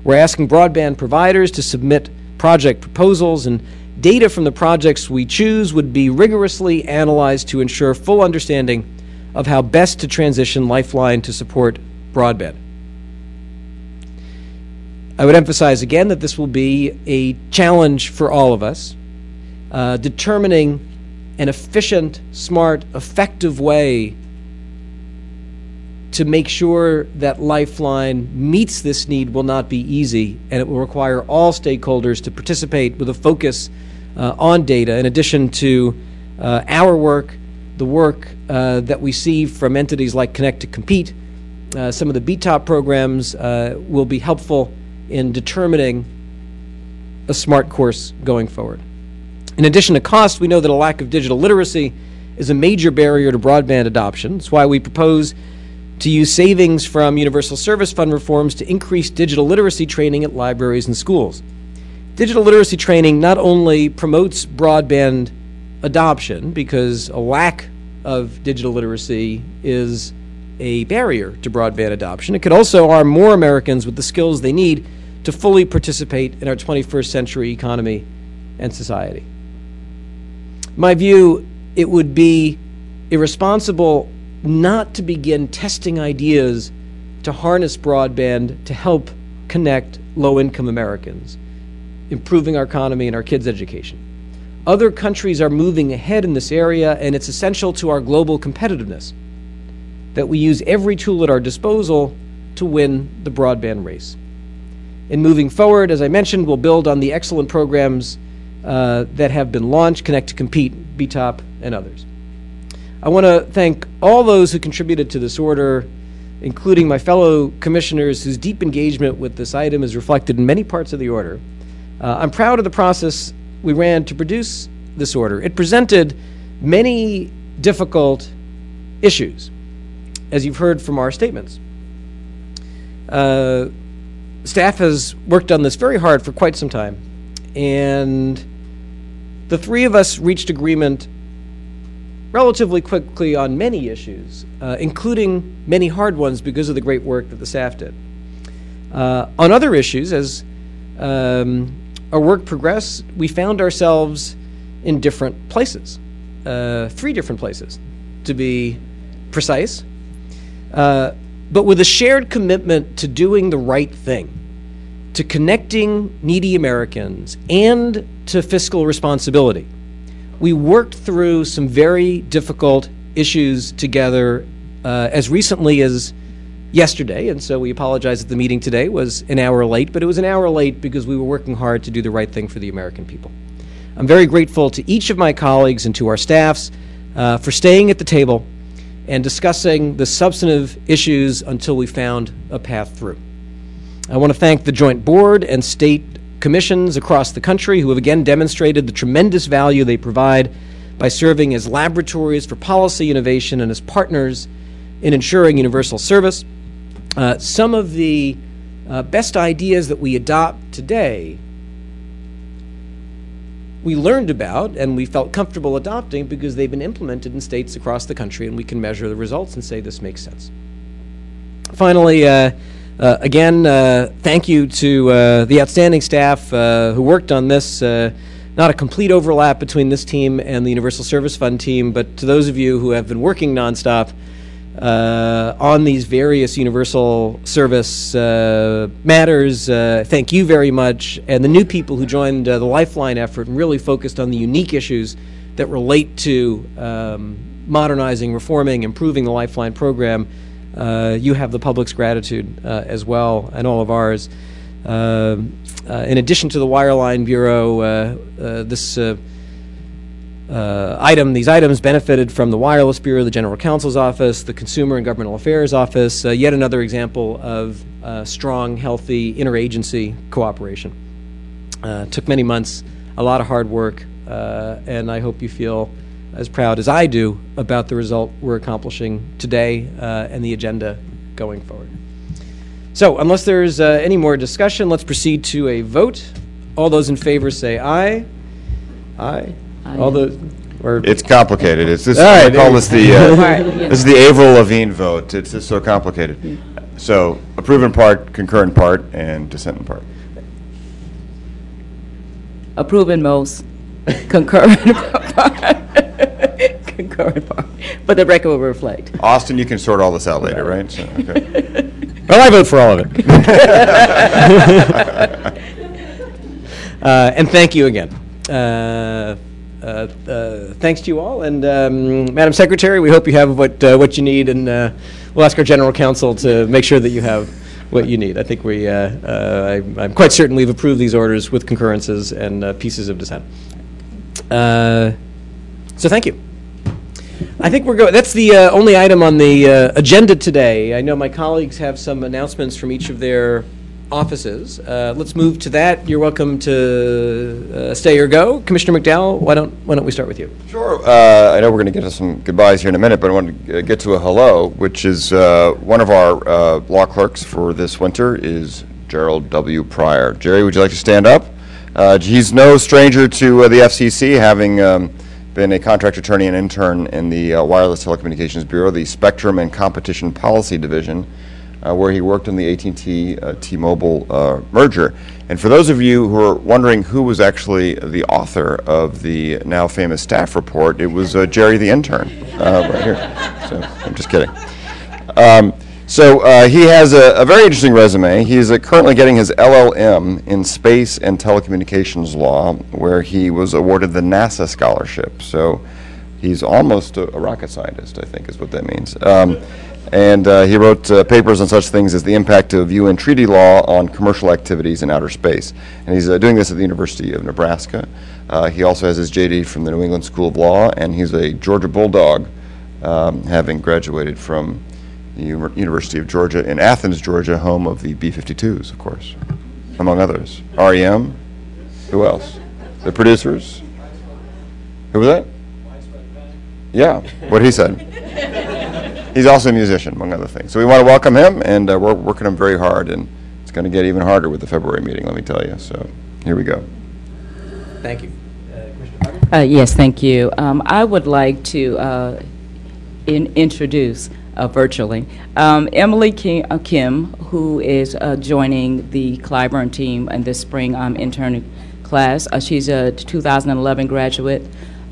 We're asking broadband providers to submit project proposals, and data from the projects we choose would be rigorously analyzed to ensure full understanding of how best to transition Lifeline to support broadband. I would emphasize again that this will be a challenge for all of us, determining an efficient, smart, effective way to make sure that Lifeline meets this need will not be easy, and it will require all stakeholders to participate with a focus on data, in addition to our work, the work that we see from entities like Connect to Compete. Some of the BTOP programs will be helpful in determining a smart course going forward. In addition to cost, we know that a lack of digital literacy is a major barrier to broadband adoption. That's why we propose to use savings from Universal Service Fund reforms to increase digital literacy training at libraries and schools. Digital literacy training not only promotes broadband adoption, because a lack of digital literacy is a barrier to broadband adoption, it could also arm more Americans with the skills they need to fully participate in our 21st century economy and society. In my view, it would be irresponsible not to begin testing ideas to harness broadband to help connect low-income Americans, improving our economy and our kids' education. Other countries are moving ahead in this area, and it's essential to our global competitiveness that we use every tool at our disposal to win the broadband race. In moving forward, as I mentioned, we'll build on the excellent programs that have been launched, Connect to Compete, BTOP, and others. I want to thank all those who contributed to this order, including my fellow commissioners whose deep engagement with this item is reflected in many parts of the order. I'm proud of the process we ran to produce this order. It presented many difficult issues, as you've heard from our statements. Staff has worked on this very hard for quite some time, and the three of us reached agreement relatively quickly on many issues, including many hard ones because of the great work that the staff did. On other issues, as our work progressed, we found ourselves in different places, 3 different places, to be precise, but with a shared commitment to doing the right thing, to connecting needy Americans, and to fiscal responsibility. We worked through some very difficult issues together as recently as yesterday, and so we apologize that the meeting today was an hour late, but it was an hour late because we were working hard to do the right thing for the American people. I'm very grateful to each of my colleagues and to our staffs for staying at the table and discussing the substantive issues until we found a path through. I want to thank the Joint Board and state commissions across the country who have again demonstrated the tremendous value they provide by serving as laboratories for policy innovation and as partners in ensuring universal service. Some of the best ideas that we adopt today we learned about and we felt comfortable adopting because they've been implemented in states across the country, and we can measure the results and say this makes sense. Finally, again, thank you to the outstanding staff who worked on this. Not a complete overlap between this team and the Universal Service Fund team, but to those of you who have been working nonstop on these various universal service matters, thank you very much. And the new people who joined the Lifeline effort and really focused on the unique issues that relate to modernizing, reforming, improving the Lifeline program, you have the public's gratitude as well, and all of ours. In addition to the Wireline Bureau, these items benefited from the Wireless Bureau, the General Counsel's Office, the Consumer and Governmental Affairs Office, yet another example of strong, healthy interagency cooperation. Took many months, a lot of hard work, and I hope you feel as proud as I do about the result we're accomplishing today and the agenda going forward. So, unless there's any more discussion, let's proceed to a vote. All those in favor say aye. Aye. All those. It's complicated. It's this. Right, I call this the. This is the Avril Lavigne vote. It's just so complicated. So, approve in part, concur in part, and dissent in part. Approve in most, concur in part. Concur in part. But the record will reflect. Austin, you can sort all this out later, right? So, okay. Well, I vote for all of it. And thank you again. Thanks to you all, and Madam Secretary, we hope you have what you need, and we'll ask our General Counsel to make sure that you have what you need. I think I'm quite certain we've approved these orders with concurrences and pieces of dissent. So thank you. I think we're going. That's the only item on the agenda today. I know my colleagues have some announcements from each of their offices. Let's move to that. You're welcome to stay or go. Commissioner McDowell, why don't we start with you? Sure. I know we're going to get to some goodbyes here in a minute, but I want to get to a hello, which is one of our law clerks for this winter is Gerald W. Pryor. Jerry, would you like to stand up? He's no stranger to the FCC, having been a contract attorney and intern in the Wireless Telecommunications Bureau, the Spectrum and Competition Policy Division, where he worked on the AT&T T-Mobile merger. And for those of you who are wondering who was actually the author of the now famous staff report, it was Jerry the intern right here. So I'm just kidding. He has a very interesting resume. He's currently getting his LLM in Space and Telecommunications Law, where he was awarded the NASA scholarship. So he's almost a rocket scientist, I think is what that means. And he wrote papers on such things as the impact of UN treaty law on commercial activities in outer space. And he's doing this at the University of Nebraska. He also has his JD from the New England School of Law, and he's a Georgia Bulldog, having graduated from the University of Georgia in Athens, Georgia, home of the B-52s, of course, among others. REM, who else? The producers? Who was that? Yeah, what he said. He's also a musician, among other things. So we want to welcome him, and we're working him very hard, and it's going to get even harder with the February meeting, let me tell you. So here we go. Thank you. Yes, thank you. I would like to introduce virtually Emily Kim, who is joining the Clyburn team in this spring intern class. She's a 2011 graduate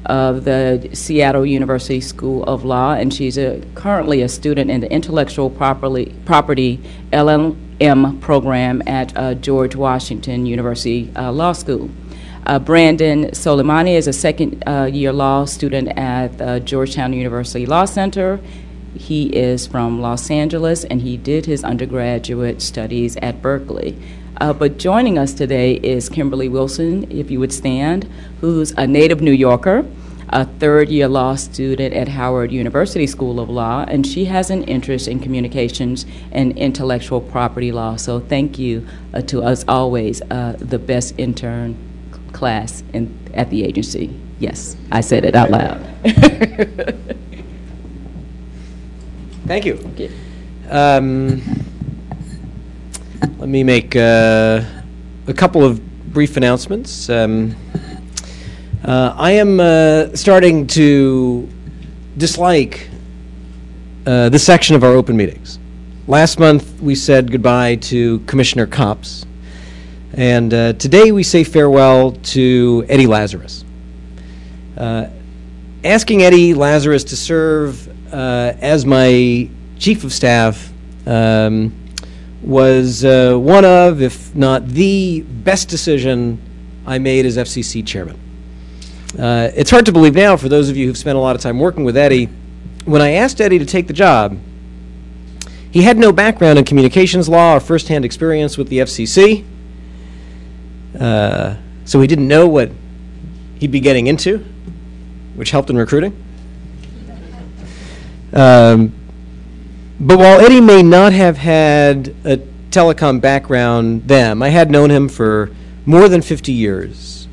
of the Seattle University School of Law, and she's currently a student in the Intellectual Property LLM program at George Washington University Law School. Brandon Soleimani is a second-year law student at Georgetown University Law Center. He is from Los Angeles, and he did his undergraduate studies at Berkeley. But joining us today is Kimberly Wilson, if you would stand, who's a native New Yorker, a third-year law student at Howard University School of Law, and she has an interest in communications and intellectual property law. So thank you to us always, the best intern class at the agency. Yes, I said it out loud. Thank you. Okay. Let me make a couple of brief announcements. I am starting to dislike this section of our open meetings. Last month, we said goodbye to Commissioner Copps, and today we say farewell to Eddie Lazarus. Asking Eddie Lazarus to serve as my Chief of Staff was one of, if not the best decision I made as FCC Chairman. It's hard to believe now, for those of you who've spent a lot of time working with Eddie, when I asked Eddie to take the job, he had no background in communications law or firsthand experience with the FCC, so he didn't know what he'd be getting into, which helped in recruiting. But while Eddie may not have had a telecom background then, I had known him for more than 50 years.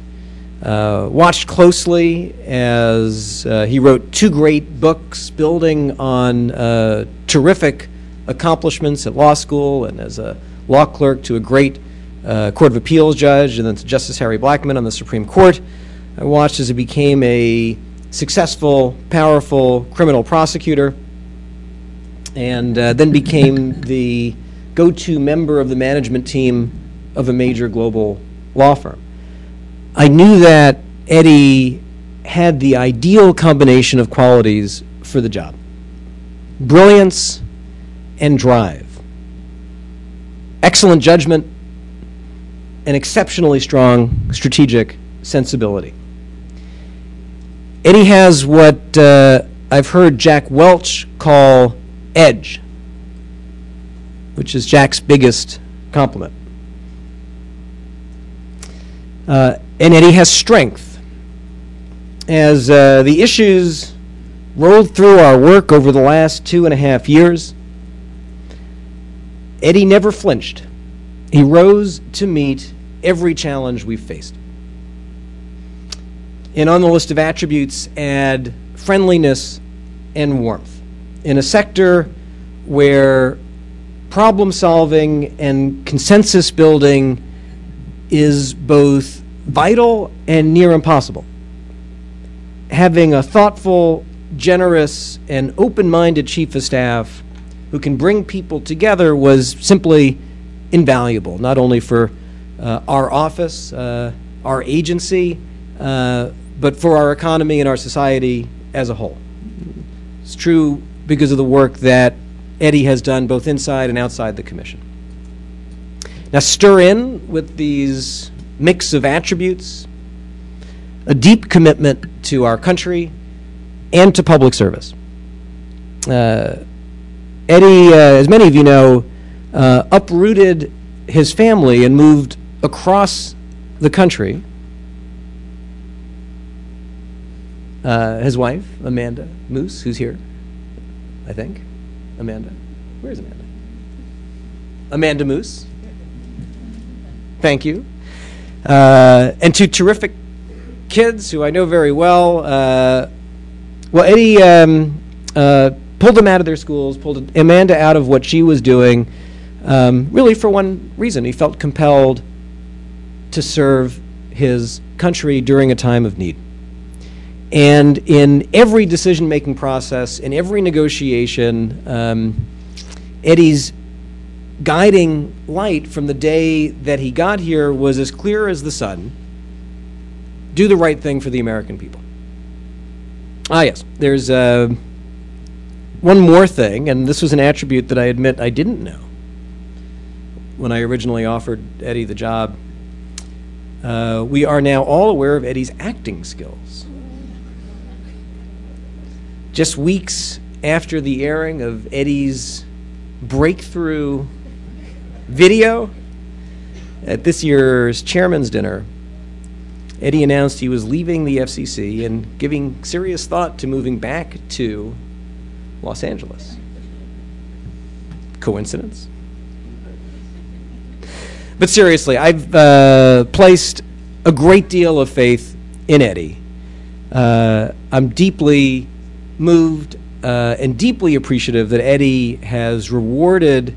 Watched closely as he wrote 2 great books building on terrific accomplishments at law school and as a law clerk to a great Court of Appeals judge and then to Justice Harry Blackmun on the Supreme Court. I watched as he became a successful, powerful criminal prosecutor and then became the go-to member of the management team of a major global law firm. I knew that Eddie had the ideal combination of qualities for the job: brilliance and drive, excellent judgment, and exceptionally strong strategic sensibility. Eddie has what I've heard Jack Welch call edge, which is Jack's biggest compliment. And Eddie has strength. As the issues rolled through our work over the last 2.5 years, Eddie never flinched. He rose to meet every challenge we've faced. And on the list of attributes, add friendliness and warmth. In a sector where problem solving and consensus building is both vital and near impossible, having a thoughtful, generous, and open-minded Chief of Staff who can bring people together was simply invaluable, not only for our office, our agency, but for our economy and our society as a whole. It's true because of the work that Eddie has done both inside and outside the Commission. Now stir in with these mix of attributes a deep commitment to our country and to public service. Eddie, as many of you know, uprooted his family and moved across the country. His wife, Amanda Moose, who's here, I think. Amanda. Where's Amanda? Amanda Moose. Thank you. And 2 terrific kids who I know very well. Well, Eddie pulled them out of their schools, pulled Amanda out of what she was doing, really for one reason. He felt compelled to serve his country during a time of need. And in every decision-making process, in every negotiation, Eddie's guiding light from the day that he got here was as clear as the sun: do the right thing for the American people. Ah, yes, there's one more thing, and this was an attribute that I admit I didn't know when I originally offered Eddie the job. We are now all aware of Eddie's acting skills. Just weeks after the airing of Eddie's breakthrough video at this year's chairman's dinner, Eddie announced he was leaving the FCC and giving serious thought to moving back to Los Angeles. Coincidence? But seriously, I've placed a great deal of faith in Eddie. I'm deeply moved and deeply appreciative that Eddie has rewarded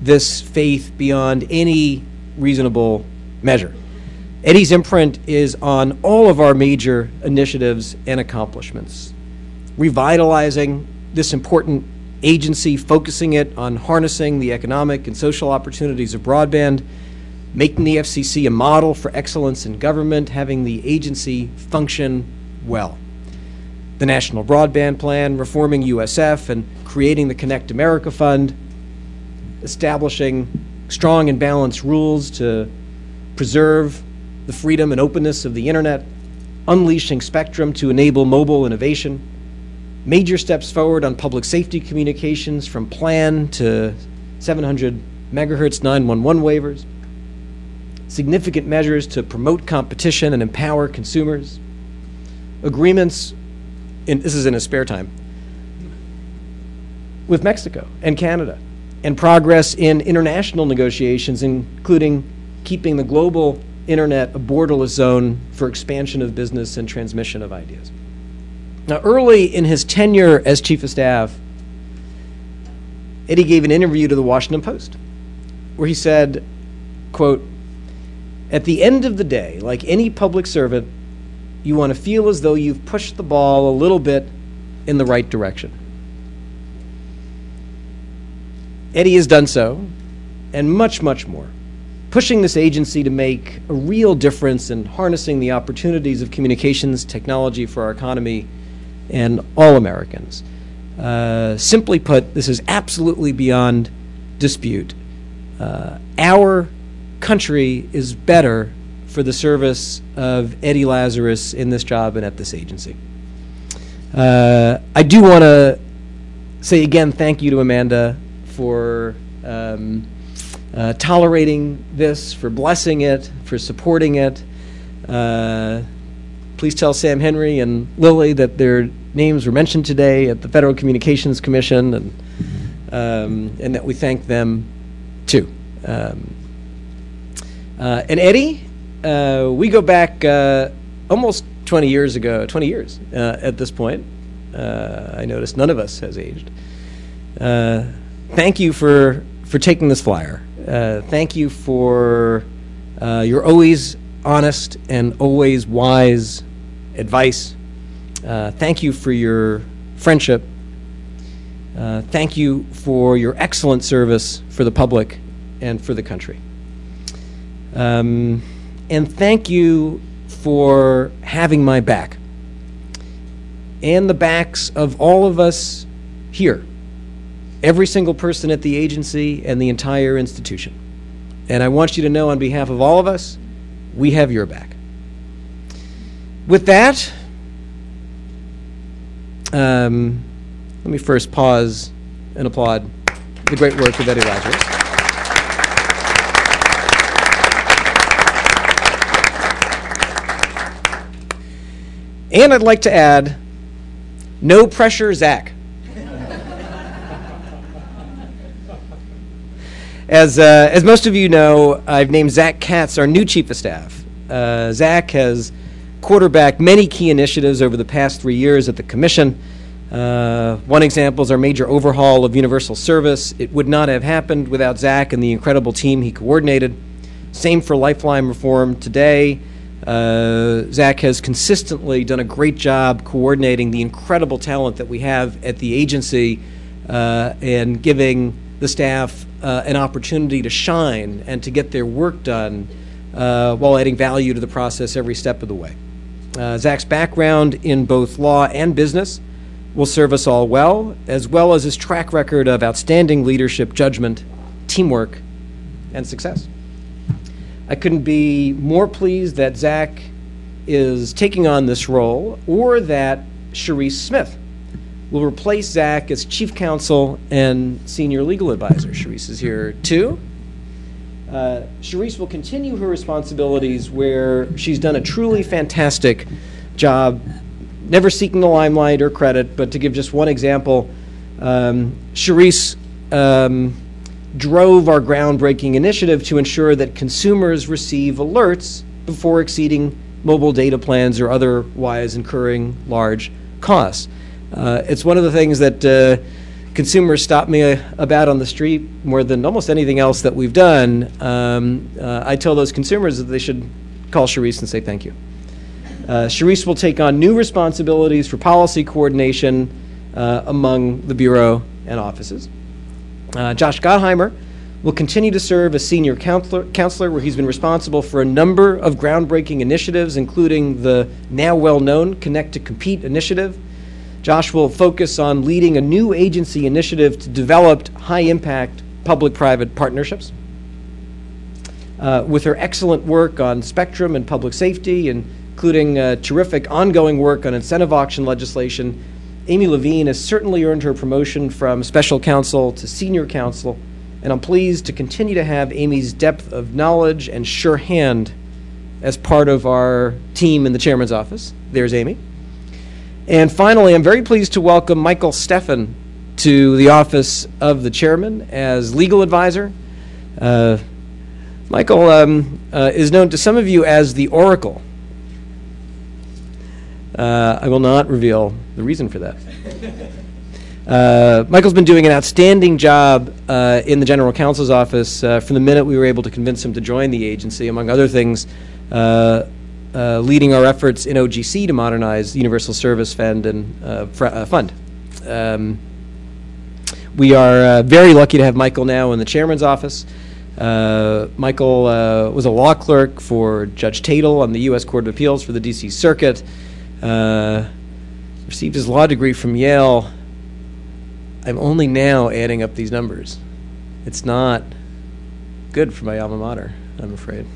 this faith beyond any reasonable measure. Eddie's imprint is on all of our major initiatives and accomplishments, revitalizing this important agency, focusing it on harnessing the economic and social opportunities of broadband, making the FCC a model for excellence in government, having the agency function well. The National Broadband Plan, reforming USF and creating the Connect America Fund, establishing strong and balanced rules to preserve the freedom and openness of the internet, unleashing spectrum to enable mobile innovation, major steps forward on public safety communications from plan to 700 megahertz 911 waivers, significant measures to promote competition and empower consumers, agreements, this is in his spare time, with Mexico and Canada, and progress in international negotiations, including keeping the global internet a borderless zone for expansion of business and transmission of ideas. Now, early in his tenure as Chief of Staff, Eddie gave an interview to the Washington Post where he said, quote, "At the end of the day, like any public servant, you want to feel as though you've pushed the ball a little bit in the right direction." Eddie has done so, and much, much more, pushing this agency to make a real difference in harnessing the opportunities of communications technology for our economy and all Americans. Simply put, this is absolutely beyond dispute. Our country is better for the service of Eddie Lazarus in this job and at this agency. I do want to say again thank you to Amanda for tolerating this, for blessing it, for supporting it. Please tell Sam Henry and Lily that their names were mentioned today at the Federal Communications Commission, and that we thank them too. And Eddie, we go back almost 20 years ago, 20 years at this point. I noticed none of us has aged. Thank you for taking this flyer. Thank you for your always honest and always wise advice. Thank you for your friendship. Thank you for your excellent service for the public and for the country. And thank you for having my back and the backs of all of us here, every single person at the agency and the entire institution. And I want you to know on behalf of all of us, we have your back. With that, let me first pause and applaud the great work of Eddie Lazarus. And I'd like to add, no pressure, Zach. As most of you know, I've named Zach Katz our new Chief of Staff. Zach has quarterbacked many key initiatives over the past 3 years at the Commission. One example is our major overhaul of universal service. It would not have happened without Zach and the incredible team he coordinated. Same for Lifeline reform today. Zach has consistently done a great job coordinating the incredible talent that we have at the agency and giving the staff an opportunity to shine and to get their work done while adding value to the process every step of the way. Zach's background in both law and business will serve us all well as his track record of outstanding leadership, judgment, teamwork, and success. I couldn't be more pleased that Zach is taking on this role, or that Sharice Smith will replace Zach as Chief Counsel and Senior Legal Advisor. Sharice is here too. Sharice will continue her responsibilities where she's done a truly fantastic job, never seeking the limelight or credit, but to give just one example, Sharice drove our groundbreaking initiative to ensure that consumers receive alerts before exceeding mobile data plans or otherwise incurring large costs. It's one of the things that consumers stop me about on the street more than almost anything else that we've done. I tell those consumers that they should call Sharice and say thank you. Sharice will take on new responsibilities for policy coordination among the Bureau and offices. Josh Gottheimer will continue to serve as senior counselor, where he's been responsible for a number of groundbreaking initiatives, including the now well-known Connect to Compete initiative. Josh will focus on leading a new agency initiative to develop high-impact public-private partnerships. With her excellent work on spectrum and public safety, including terrific ongoing work on incentive auction legislation, Amy Levine has certainly earned her promotion from special counsel to senior counsel, and I'm pleased to continue to have Amy's depth of knowledge and sure hand as part of our team in the chairman's office. There's Amy. And finally, I'm very pleased to welcome Michael Steffen to the office of the chairman as legal advisor. Michael is known to some of you as the Oracle. I will not reveal the reason for that. Michael's been doing an outstanding job in the General Counsel's office from the minute we were able to convince him to join the agency, among other things, leading our efforts in OGC to modernize the Universal Service Fund and Fund. We are very lucky to have Michael now in the chairman's office. Michael was a law clerk for Judge Tatel on the U.S. Court of Appeals for the D.C. Circuit. Received his law degree from Yale. I'm only now adding up these numbers. It's not good for my alma mater, I'm afraid.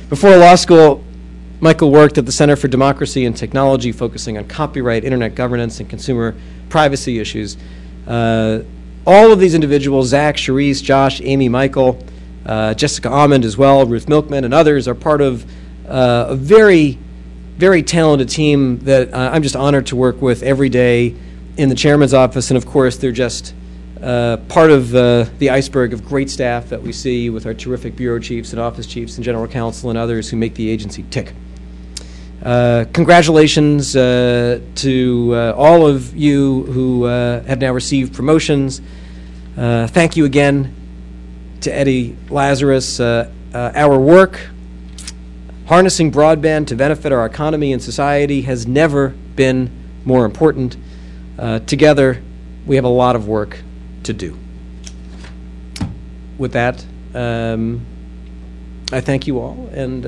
Before law school, Michael worked at the Center for Democracy and Technology, focusing on copyright, internet governance, and consumer privacy issues. All of these individuals, Zach, Sharice, Josh, Amy, Michael, Jessica Almond as well, Ruth Milkman, and others are part of a very, very talented team that I'm just honored to work with every day in the chairman's office. And of course, they're just part of the iceberg of great staff that we see with our terrific bureau chiefs and office chiefs and general counsel and others who make the agency tick. Congratulations to all of you who have now received promotions. Thank you again to Eddie Lazarus. Our work harnessing broadband to benefit our economy and society has never been more important. Together, we have a lot of work to do. With that, I thank you all and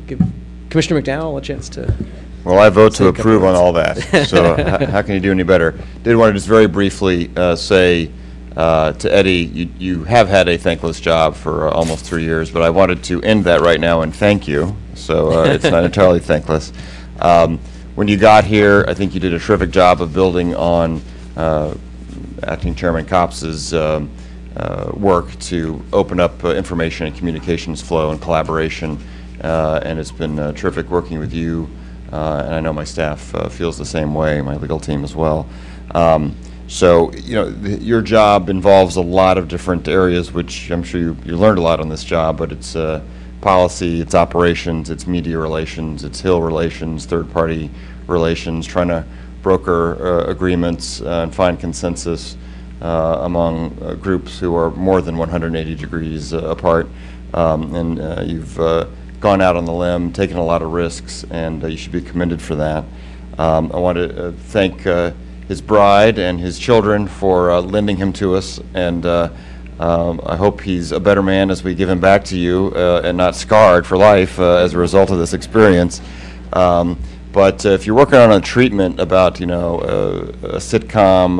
give Commissioner McDowell a chance to. Well, I vote to approve on all that. So how can you do any better? Did want to just very briefly say to Eddie, you have had a thankless job for almost 3 years, but I wanted to end that right now and thank you. So it's not entirely thankless. When you got here, I think you did a terrific job of building on Acting Chairman Kopps's work to open up information and communications flow and collaboration, and it's been terrific working with you, and I know my staff feels the same way, my legal team as well. So, you know, your job involves a lot of different areas, which I'm sure you learned a lot on this job, but it's policy, it's operations, it's media relations, it's Hill relations, third-party relations, trying to broker agreements and find consensus among groups who are more than 180 degrees apart. And you've gone out on the limb, taken a lot of risks, and you should be commended for that. I want to thank his bride and his children for lending him to us, and I hope he's a better man as we give him back to you and not scarred for life as a result of this experience. But if you're working on a treatment about, you know, a sitcom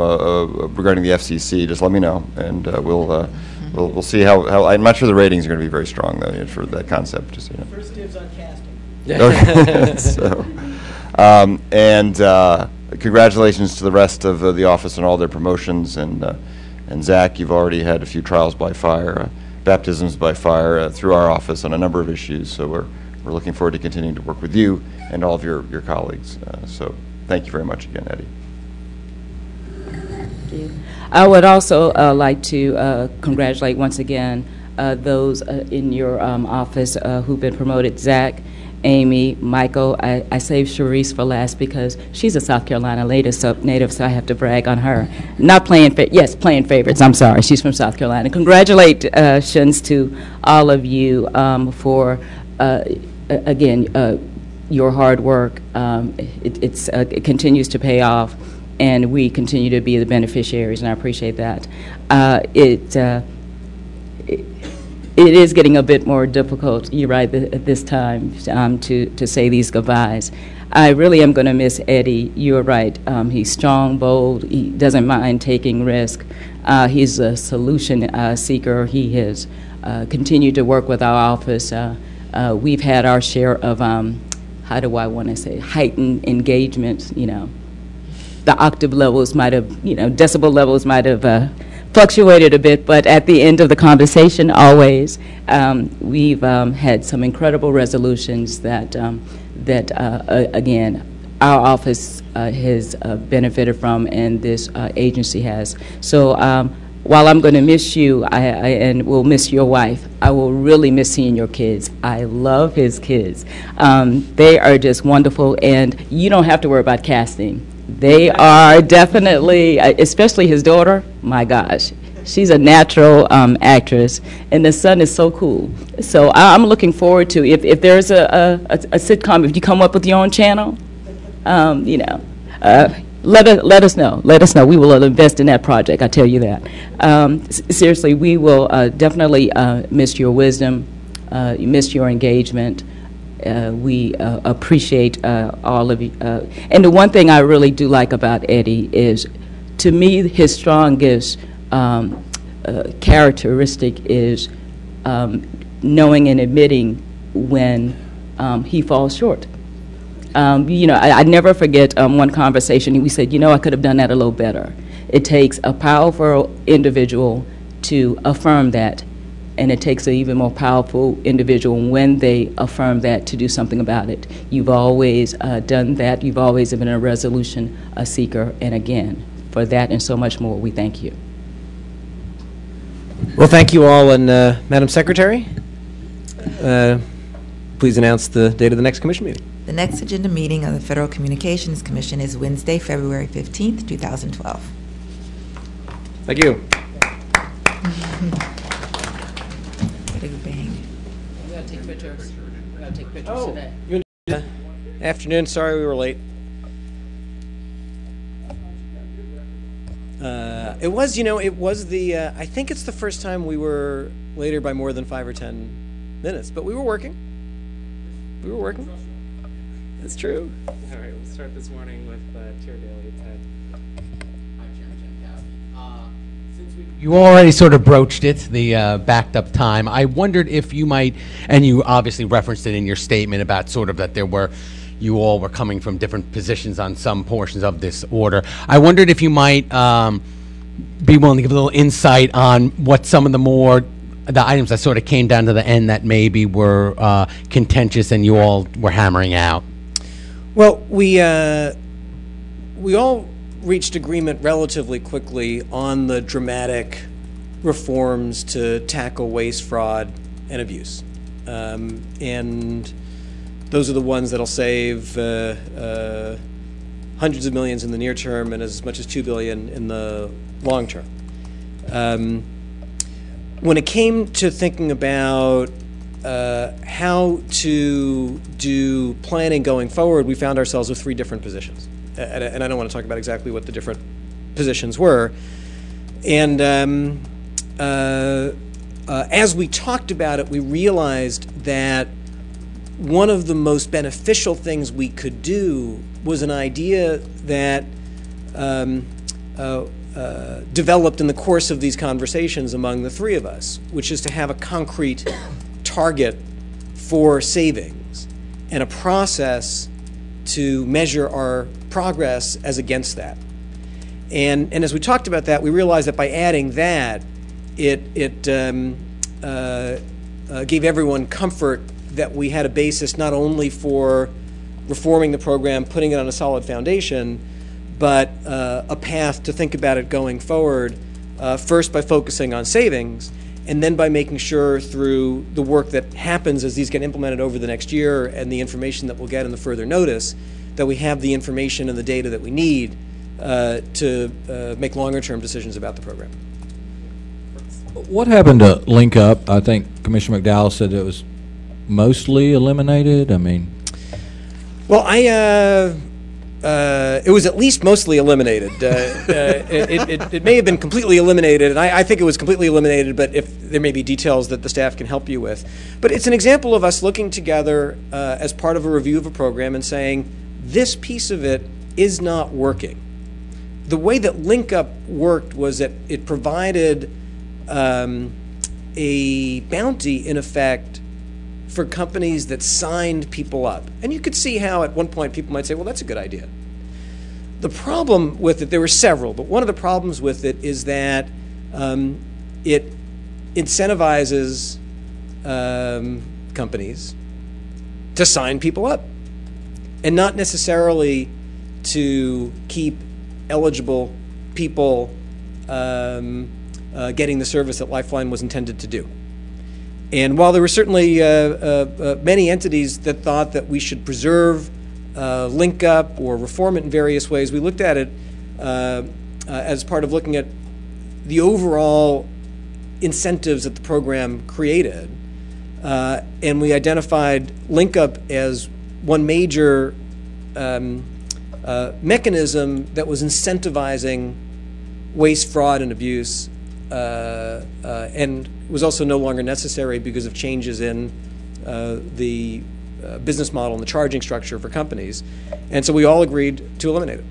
regarding the FCC, just let me know, and we'll see how. I'm not sure the ratings are going to be very strong though for that concept. Just, you know. First dibs on casting. Okay. So, congratulations to the rest of the office on all their promotions, and Zach, you've already had a few trials by fire, baptisms by fire through our office on a number of issues. So we're looking forward to continuing to work with you and all of your colleagues. So thank you very much again, Eddie. Thank you. I would also like to congratulate once again those in your office who've been promoted. Zach, Amy, Michael. I saved Sharice for last because she's a South Carolina native, so I have to brag on her. Not playing, playing favorites. I'm sorry, she's from South Carolina. Congratulations to all of you for again, your hard work, it continues to pay off, and we continue to be the beneficiaries, and I appreciate that. It is getting a bit more difficult, you're right, at this time to say these goodbyes. I really am going to miss Eddie. You're right. He's strong, bold. He doesn't mind taking risk. He's a solution seeker. He has continued to work with our office. We've had our share of, how do I want to say, heightened engagement. You know, the octave levels might have, decibel levels might have fluctuated a bit, but at the end of the conversation, always, we've had some incredible resolutions that, again, our office has benefited from, and this agency has. So while I'm going to miss you, and will miss your wife, I will really miss seeing your kids. I love his kids. They are just wonderful, and you don't have to worry about casting. They are definitely, especially his daughter, my gosh. She's a natural actress, and the son is so cool. So I'm looking forward to, if there's a sitcom, if you come up with your own channel, let us know. Let us know. We will invest in that project, I tell you that. Seriously, we will definitely miss your wisdom, miss your engagement. We appreciate all of you. And the one thing I really do like about Eddie is, to me, his strongest characteristic is knowing and admitting when he falls short. I never forget one conversation. We said, I could have done that a little better. It takes a powerful individual to affirm that. And it takes an even more powerful individual when they affirm that to do something about it. You've always done that. You've always been a resolution seeker. And again, for that and so much more, we thank you. Well, thank you all. And Madam Secretary, please announce the date of the next commission meeting. The next agenda meeting of the Federal Communications Commission is Wednesday, February 15th, 2012. Thank you. Bang. We got to take pictures. We got to take pictures today. Afternoon. Sorry we were late. It was the, I think it's the first time we were later by more than 5 or 10 minutes, but we were working. That's true. All right, we'll start this morning with Chair Daley. You already sort of broached it, the backed up time. I wondered if you might, and you obviously referenced it in your statement about sort of that you all were coming from different positions on some portions of this order. I wondered if you might be willing to give a little insight on what some of the items that sort of came down to the end that maybe were contentious and you all were hammering out. Well, we all reached agreement relatively quickly on the dramatic reforms to tackle waste, fraud, and abuse. And those are the ones that'll save hundreds of millions in the near term and as much as $2 billion in the long term. When it came to thinking about how to do planning going forward, we found ourselves with 3 different positions. And I don't want to talk about exactly what the different positions were. And as we talked about it, we realized that one of the most beneficial things we could do was an idea that developed in the course of these conversations among the 3 of us, which is to have a concrete target for savings and a process to measure our progress as against that. And as we talked about that, we realized that by adding that, it gave everyone comfort that we had a basis not only for reforming the program, putting it on a solid foundation, but a path to think about it going forward, first by focusing on savings, and then by making sure through the work that happens as these get implemented over the next year and the information that we'll get in the further notice, that we have the information and the data that we need to make longer-term decisions about the program. What happened to link up? I think Commissioner McDowell said it was mostly eliminated? I mean, Well, it was at least mostly eliminated. It may have been completely eliminated, and I think it was completely eliminated, but if there may be details that the staff can help you with. But it's an example of us looking together as part of a review of a program and saying, this piece of it is not working. The way that LinkUp worked was that it provided a bounty, in effect, for companies that signed people up. And you could see how at one point people might say, well, that's a good idea. The problem with it, there were several, but one of the problems with it is that it incentivizes companies to sign people up and not necessarily to keep eligible people getting the service that Lifeline was intended to do. And while there were certainly many entities that thought that we should preserve LinkUp or reform it in various ways, we looked at it as part of looking at the overall incentives that the program created. And we identified LinkUp as one major mechanism that was incentivizing waste, fraud, and abuse, and was also no longer necessary because of changes in the business model and the charging structure for companies. And so we all agreed to eliminate it.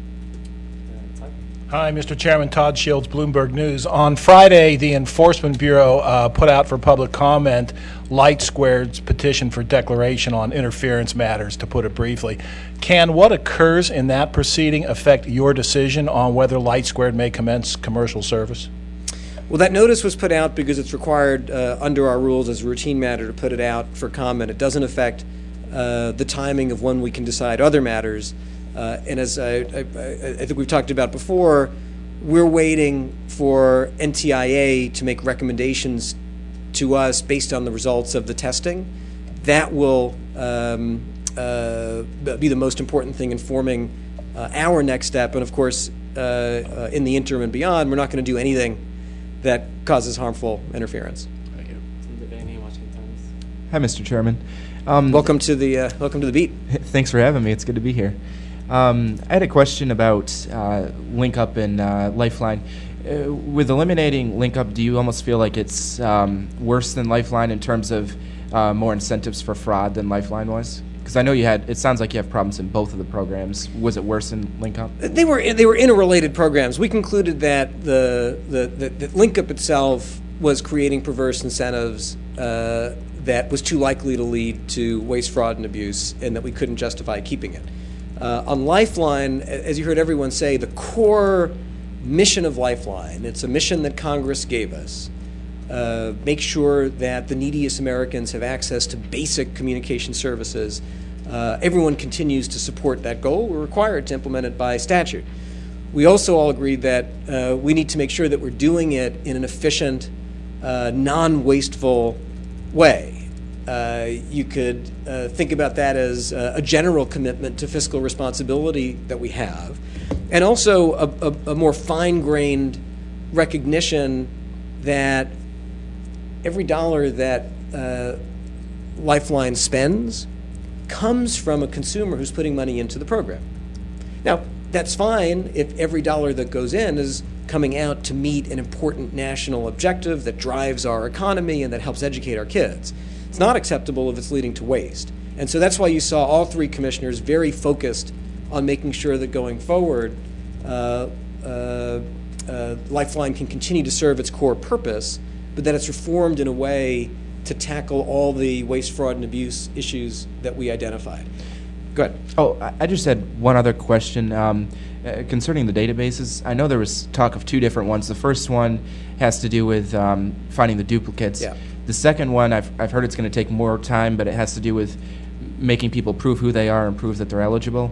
Hi, Mr. Chairman. Todd Shields, Bloomberg News. On Friday, the Enforcement Bureau put out for public comment Light Squared's petition for declaration on interference matters, to put it briefly. Can what occurs in that proceeding affect your decision on whether Light Squared may commence commercial service? Well, that notice was put out because it's required under our rules as a routine matter to put it out for comment. It doesn't affect the timing of when we can decide other matters. And as I think we've talked about before, we're waiting for NTIA to make recommendations to us based on the results of the testing. That will be the most important thing informing our next step. And of course, in the interim and beyond, we're not going to do anything that causes harmful interference. Thank you. Hi, Mr. Chairman. Welcome to the beat. Thanks for having me. It's good to be here. I had a question about LinkUp and Lifeline. With eliminating LinkUp, do you almost feel like it's worse than Lifeline in terms of more incentives for fraud than Lifeline was? Because I know you had, it sounds like you have problems in both of the programs. Was it worse in LinkUp? They were interrelated programs. We concluded that that LinkUp itself was creating perverse incentives that was too likely to lead to waste, fraud, and abuse, and that we couldn't justify keeping it. On Lifeline, as you heard everyone say, the core mission of Lifeline, it's a mission that Congress gave us, make sure that the neediest Americans have access to basic communication services. Everyone continues to support that goal. We're required to implement it by statute. We also all agreed that we need to make sure that we're doing it in an efficient, non-wasteful way. You could think about that as a general commitment to fiscal responsibility that we have, and also a more fine-grained recognition that every dollar that Lifeline spends comes from a consumer who's putting money into the program. Now, that's fine if every dollar that goes in is coming out to meet an important national objective that drives our economy and that helps educate our kids. It's not acceptable if it's leading to waste. And so that's why you saw all three commissioners very focused on making sure that going forward, Lifeline can continue to serve its core purpose, but that it's reformed in a way to tackle all the waste, fraud, and abuse issues that we identified. Go ahead. Oh, I just had one other question concerning the databases. I know there was talk of two different ones. The first one has to do with finding the duplicates. Yeah. The second one, I've heard it's going to take more time, but it has to do with making people prove who they are and prove that they're eligible.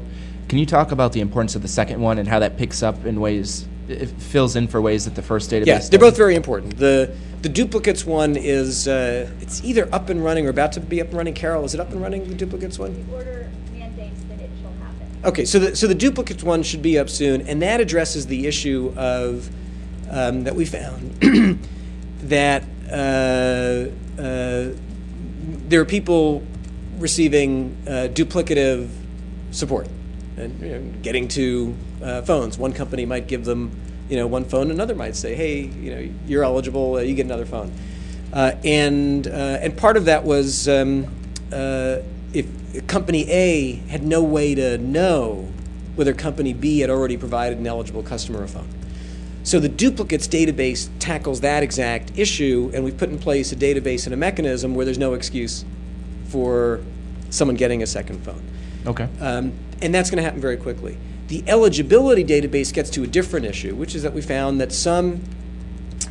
Can you talk about the importance of the second one and how that picks up in ways, it fills in for ways that the first database Yes, they're doesn't? both very important. The duplicates one is, it's either up and running or about to be up and running. Carol, is it up and running, the duplicates one? The order mandates that it shall happen. Okay, so the duplicates one should be up soon, and that addresses the issue of, that we found, that there are people receiving duplicative support and getting to phones. One company might give them one phone, another might say, hey, you're eligible, you get another phone. And part of that was if company A had no way to know whether company B had already provided an eligible customer a phone. So the duplicates database tackles that exact issue, and we've put in place a database and a mechanism where there's no excuse for someone getting a second phone. Okay. And that's going to happen very quickly. The eligibility database gets to a different issue, which is that we found that some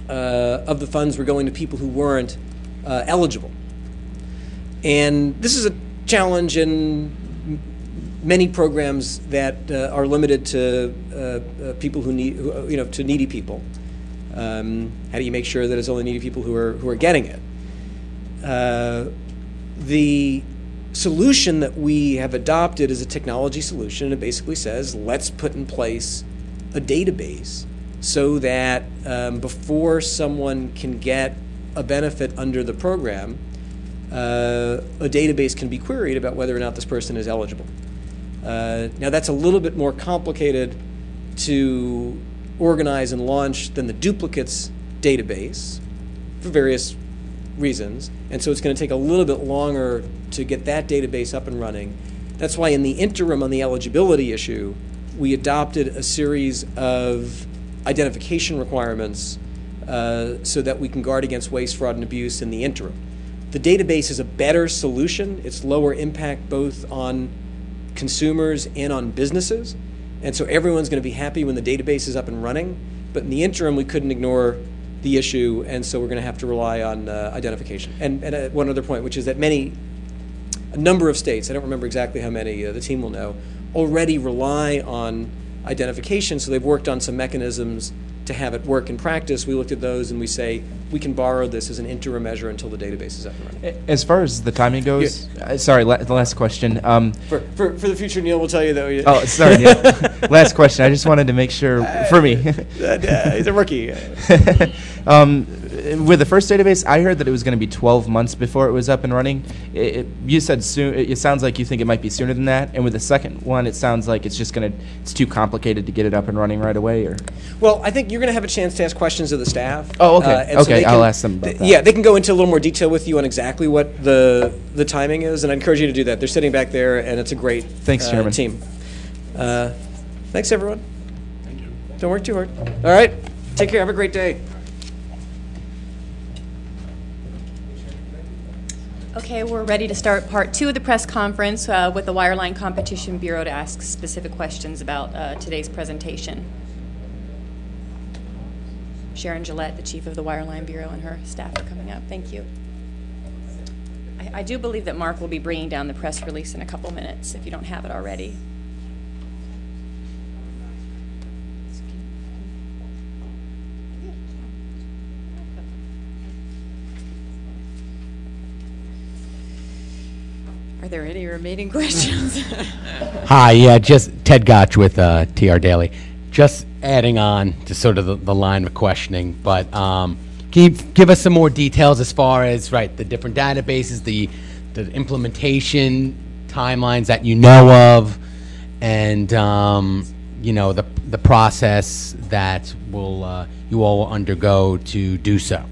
of the funds were going to people who weren't eligible. And this is a challenge in many programs that are limited to people who need, to needy people. How do you make sure that it's only needy people who are getting it? The solution that we have adopted is a technology solution, and it basically says, let's put in place a database so that before someone can get a benefit under the program, a database can be queried about whether or not this person is eligible. Now that's a little bit more complicated to organize and launch than the duplicates database for various reasons, and so it's going to take a little bit longer to get that database up and running. That's why in the interim on the eligibility issue, we adopted a series of identification requirements so that we can guard against waste, fraud, and abuse in the interim. The database is a better solution. It's lower impact both on consumers and on businesses, and so everyone's going to be happy when the database is up and running. But in the interim, we couldn't ignore the issue, and so we're going to have to rely on identification. And one other point, which is that a number of states, I don't remember exactly how many, the team will know, already rely on identification, so they've worked on some mechanisms to have it work in practice. We looked at those and we say we can borrow this as an interim measure until the database is up and running. As far as the timing goes, sorry, the last question. For the future, Neil will tell you that. Oh, sorry, Neil. Last question. I just wanted to make sure for me. He's a rookie. With the first database, I heard that it was going to be 12 months before it was up and running. You said soon. It sounds like you think it might be sooner than that. And with the second one, it sounds like it's too complicated to get it up and running right away. Or well, I think you're going to have a chance to ask questions of the staff. Oh, okay. Okay, I'll ask them about that. Yeah, they can go into a little more detail with you on exactly what the timing is, and I encourage you to do that. They're sitting back there, and it's a great Chairman. Team. Thanks, everyone. Thank you. Don't work too hard. All right. Take care. Have a great day. Okay, we're ready to start part 2 of the press conference with the Wireline Competition Bureau to ask specific questions about today's presentation. Sharon Gillette, the chief of the Wireline Bureau, and her staff are coming up. Thank you. I do believe that Mark will be bringing down the press release in a couple minutes if you don't have it already. Are there any remaining questions? Hi, yeah, just Ted Gotch with TR Daily. Just adding on to sort of the line of questioning, but can you give us some more details as far as, the different databases, the implementation timelines that you know of, and, the process that you all will undergo to do so?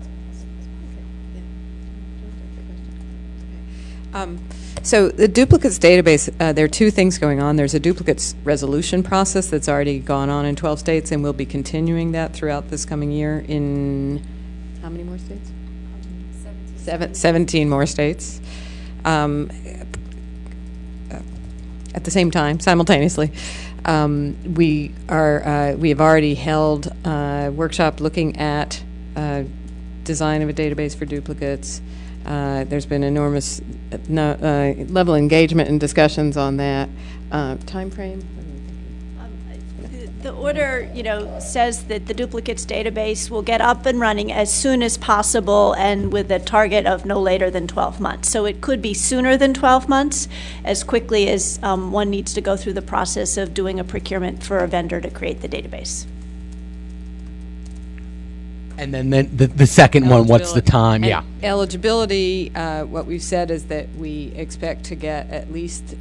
So the duplicates database, there are two things going on. There's a duplicates resolution process that's already gone on in 12 states, and we'll be continuing that throughout this coming year in how many more states? 17 more states. At the same time, simultaneously. We have already held a workshop looking at design of a database for duplicates. There's been enormous level of engagement and discussions on that. Time frame? The order, says that the duplicates database will get up and running as soon as possible and with a target of no later than 12 months. So it could be sooner than 12 months, as quickly as one needs to go through the process of doing a procurement for a vendor to create the database. And then the second one, what's the time? And Yeah. Eligibility, what we've said is that we expect to get at least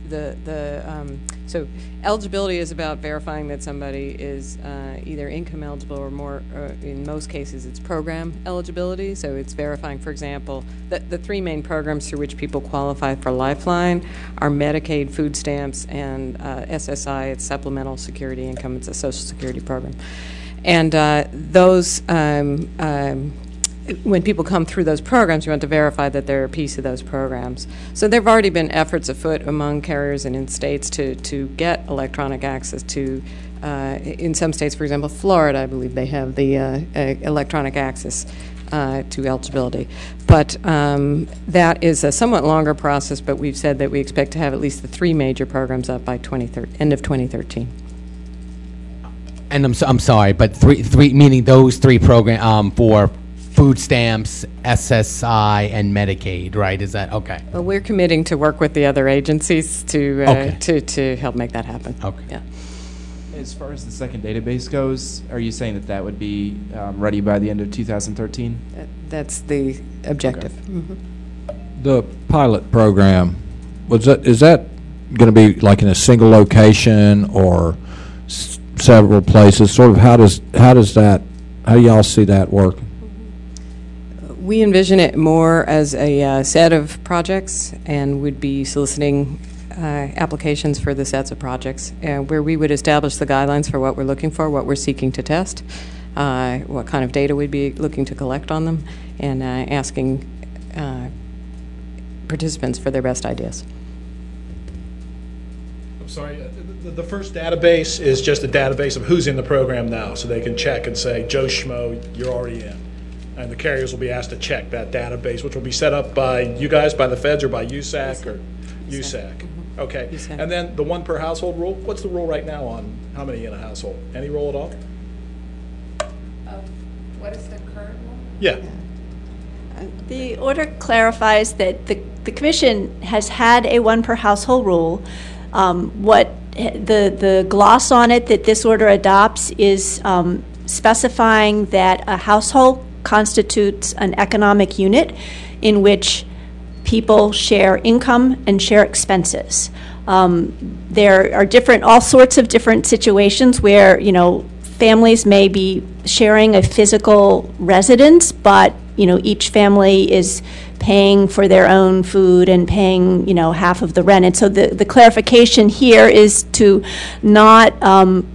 so eligibility is about verifying that somebody is either income eligible or more, in most cases it's program eligibility. So it's verifying, for example, the three main programs through which people qualify for Lifeline are Medicaid, food stamps, and SSI, it's supplemental security income, it's a Social Security program. And those, when people come through those programs, you want to verify that they're a piece of those programs. So there have already been efforts afoot among carriers and in states to get electronic access to, in some states, for example, Florida, I believe they have the electronic access to eligibility. But that is a somewhat longer process, but we've said that we expect to have at least the three major programs up by end of 2013. And I'm sorry, but three meaning those three programs for food stamps, SSI, and Medicaid, right? Is that okay? Well, we're committing to work with the other agencies to to help make that happen. Okay. Yeah. As far as the second database goes, are you saying that that would be ready by the end of 2013? That's the objective. Okay. Mm-hmm. The pilot program, is that going to be like in a single location or several places? Sort of how do y'all see that work? We envision it more as a set of projects and would be soliciting applications for the sets of projects where we would establish the guidelines for what we're looking for, what we're seeking to test, what kind of data we'd be looking to collect on them, and asking participants for their best ideas. I'm sorry, the first database is just a database of who's in the program now, so they can check and say, Joe Schmo, you're already in. And the carriers will be asked to check that database, which will be set up by you guys, by the feds, or by USAC, or USAC. Mm-hmm. Okay. USAC. And then the one per household rule, what's the rule right now on how many in a household? Any rule at all? What is the current rule? Yeah. The order clarifies that the Commission has had a one per household rule. What the gloss on it that this order adopts is specifying that a household constitutes an economic unit in which people share income and share expenses. There are all sorts of different situations where, families may be sharing a physical residence, but, each family is paying for their own food and paying, half of the rent. And so the clarification here is to not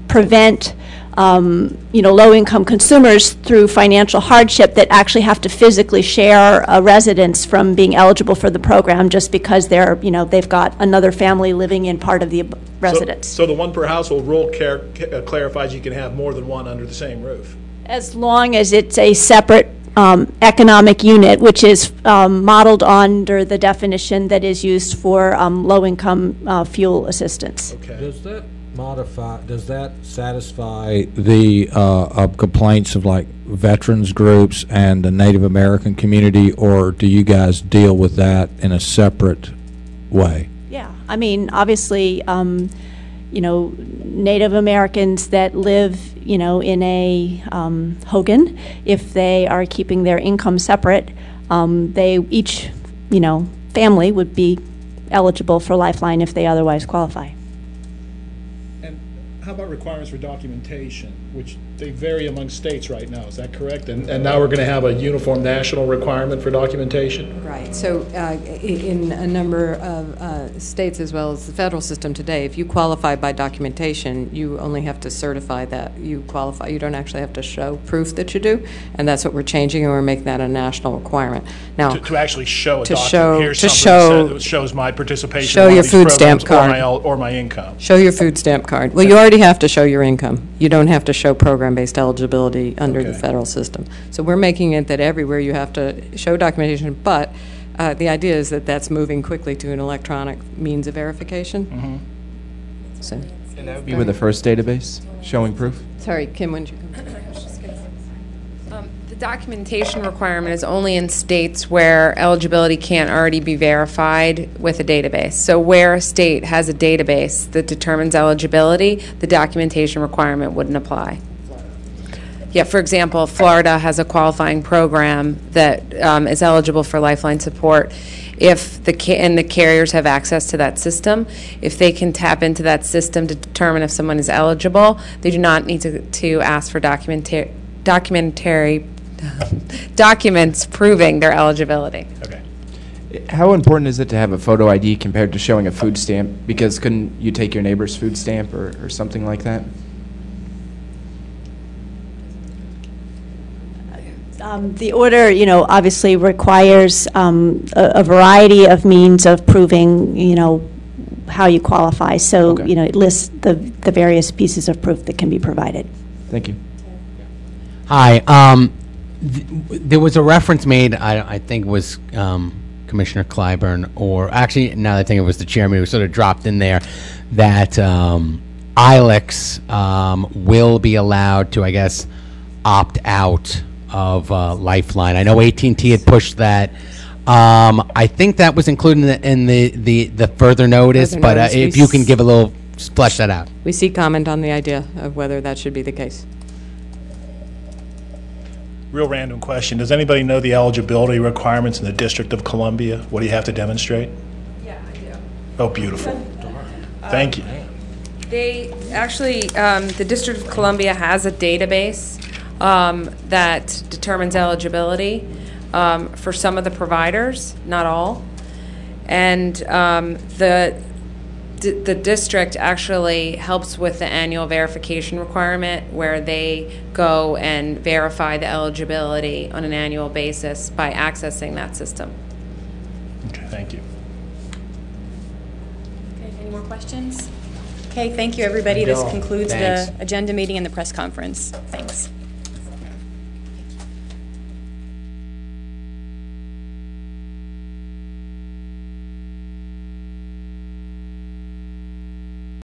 prevent low-income consumers through financial hardship that actually have to physically share a residence from being eligible for the program just because they've got another family living in part of the residence. So the one per household rule clarifies you can have more than one under the same roof. As long as it's a separate economic unit, which is modeled under the definition that is used for low-income fuel assistance. Okay. Does that satisfy the complaints of like veterans groups and the Native American community, or do you guys deal with that in a separate way? Yeah, I mean, obviously, Native Americans that live, in a Hogan, if they are keeping their income separate, each family would be eligible for Lifeline if they otherwise qualify. How about requirements for documentation, which they vary among states right now, is that correct? And now we're going to have a uniform national requirement for documentation? Right. So in a number of states as well as the federal system today, if you qualify by documentation, you only have to certify that you qualify. You don't actually have to show proof that you do, and that's what we're changing, and we're making that a national requirement. Now, to actually show a to document. Here's something that shows my participation show in your these food stamp programs card. or my income. Show your food stamp card. Well, you already have to show your income. You don't have to show program-based eligibility under the federal system. So we're making it that everywhere you have to show documentation, but the idea is that that's moving quickly to an electronic means of verification. Mm-hmm. So. And that would be with the first database, showing proof? Sorry, Kim, when did you come? The documentation requirement is only in states where eligibility can't already be verified with a database. So where a state has a database that determines eligibility, the documentation requirement wouldn't apply. Yeah, for example, Florida has a qualifying program that is eligible for Lifeline support. If the carriers have access to that system, if they can tap into that system to determine if someone is eligible, they do not need to ask for documents proving their eligibility. Okay. How important is it to have a photo ID compared to showing a food stamp? Because couldn't you take your neighbor's food stamp or something like that? The order, obviously requires a variety of means of proving, how you qualify. So, Okay. it lists the various pieces of proof that can be provided. Thank you. Hi. There was a reference made, I think it was Commissioner Clyburn, or actually, now that I think it was the chairman who sort of dropped in there, that ILECs will be allowed to, I guess, opt out of Lifeline. I know AT&T had pushed that. I think that was included in the further notice, Further but notice, if you can give a little, flesh that out. We seek comment on the idea of whether that should be the case. Real random question. Does anybody know the eligibility requirements in the District of Columbia? What do you have to demonstrate? Yeah, I do. Oh, beautiful. Thank you. They actually, the District of Columbia has a database that determines eligibility for some of the providers, not all. And the district actually helps with the annual verification requirement, where they go and verify the eligibility on an annual basis by accessing that system. Okay, thank you. Okay, any more questions? Okay, thank you, everybody. This concludes Thanks. the agenda meeting and the press conference. Thanks.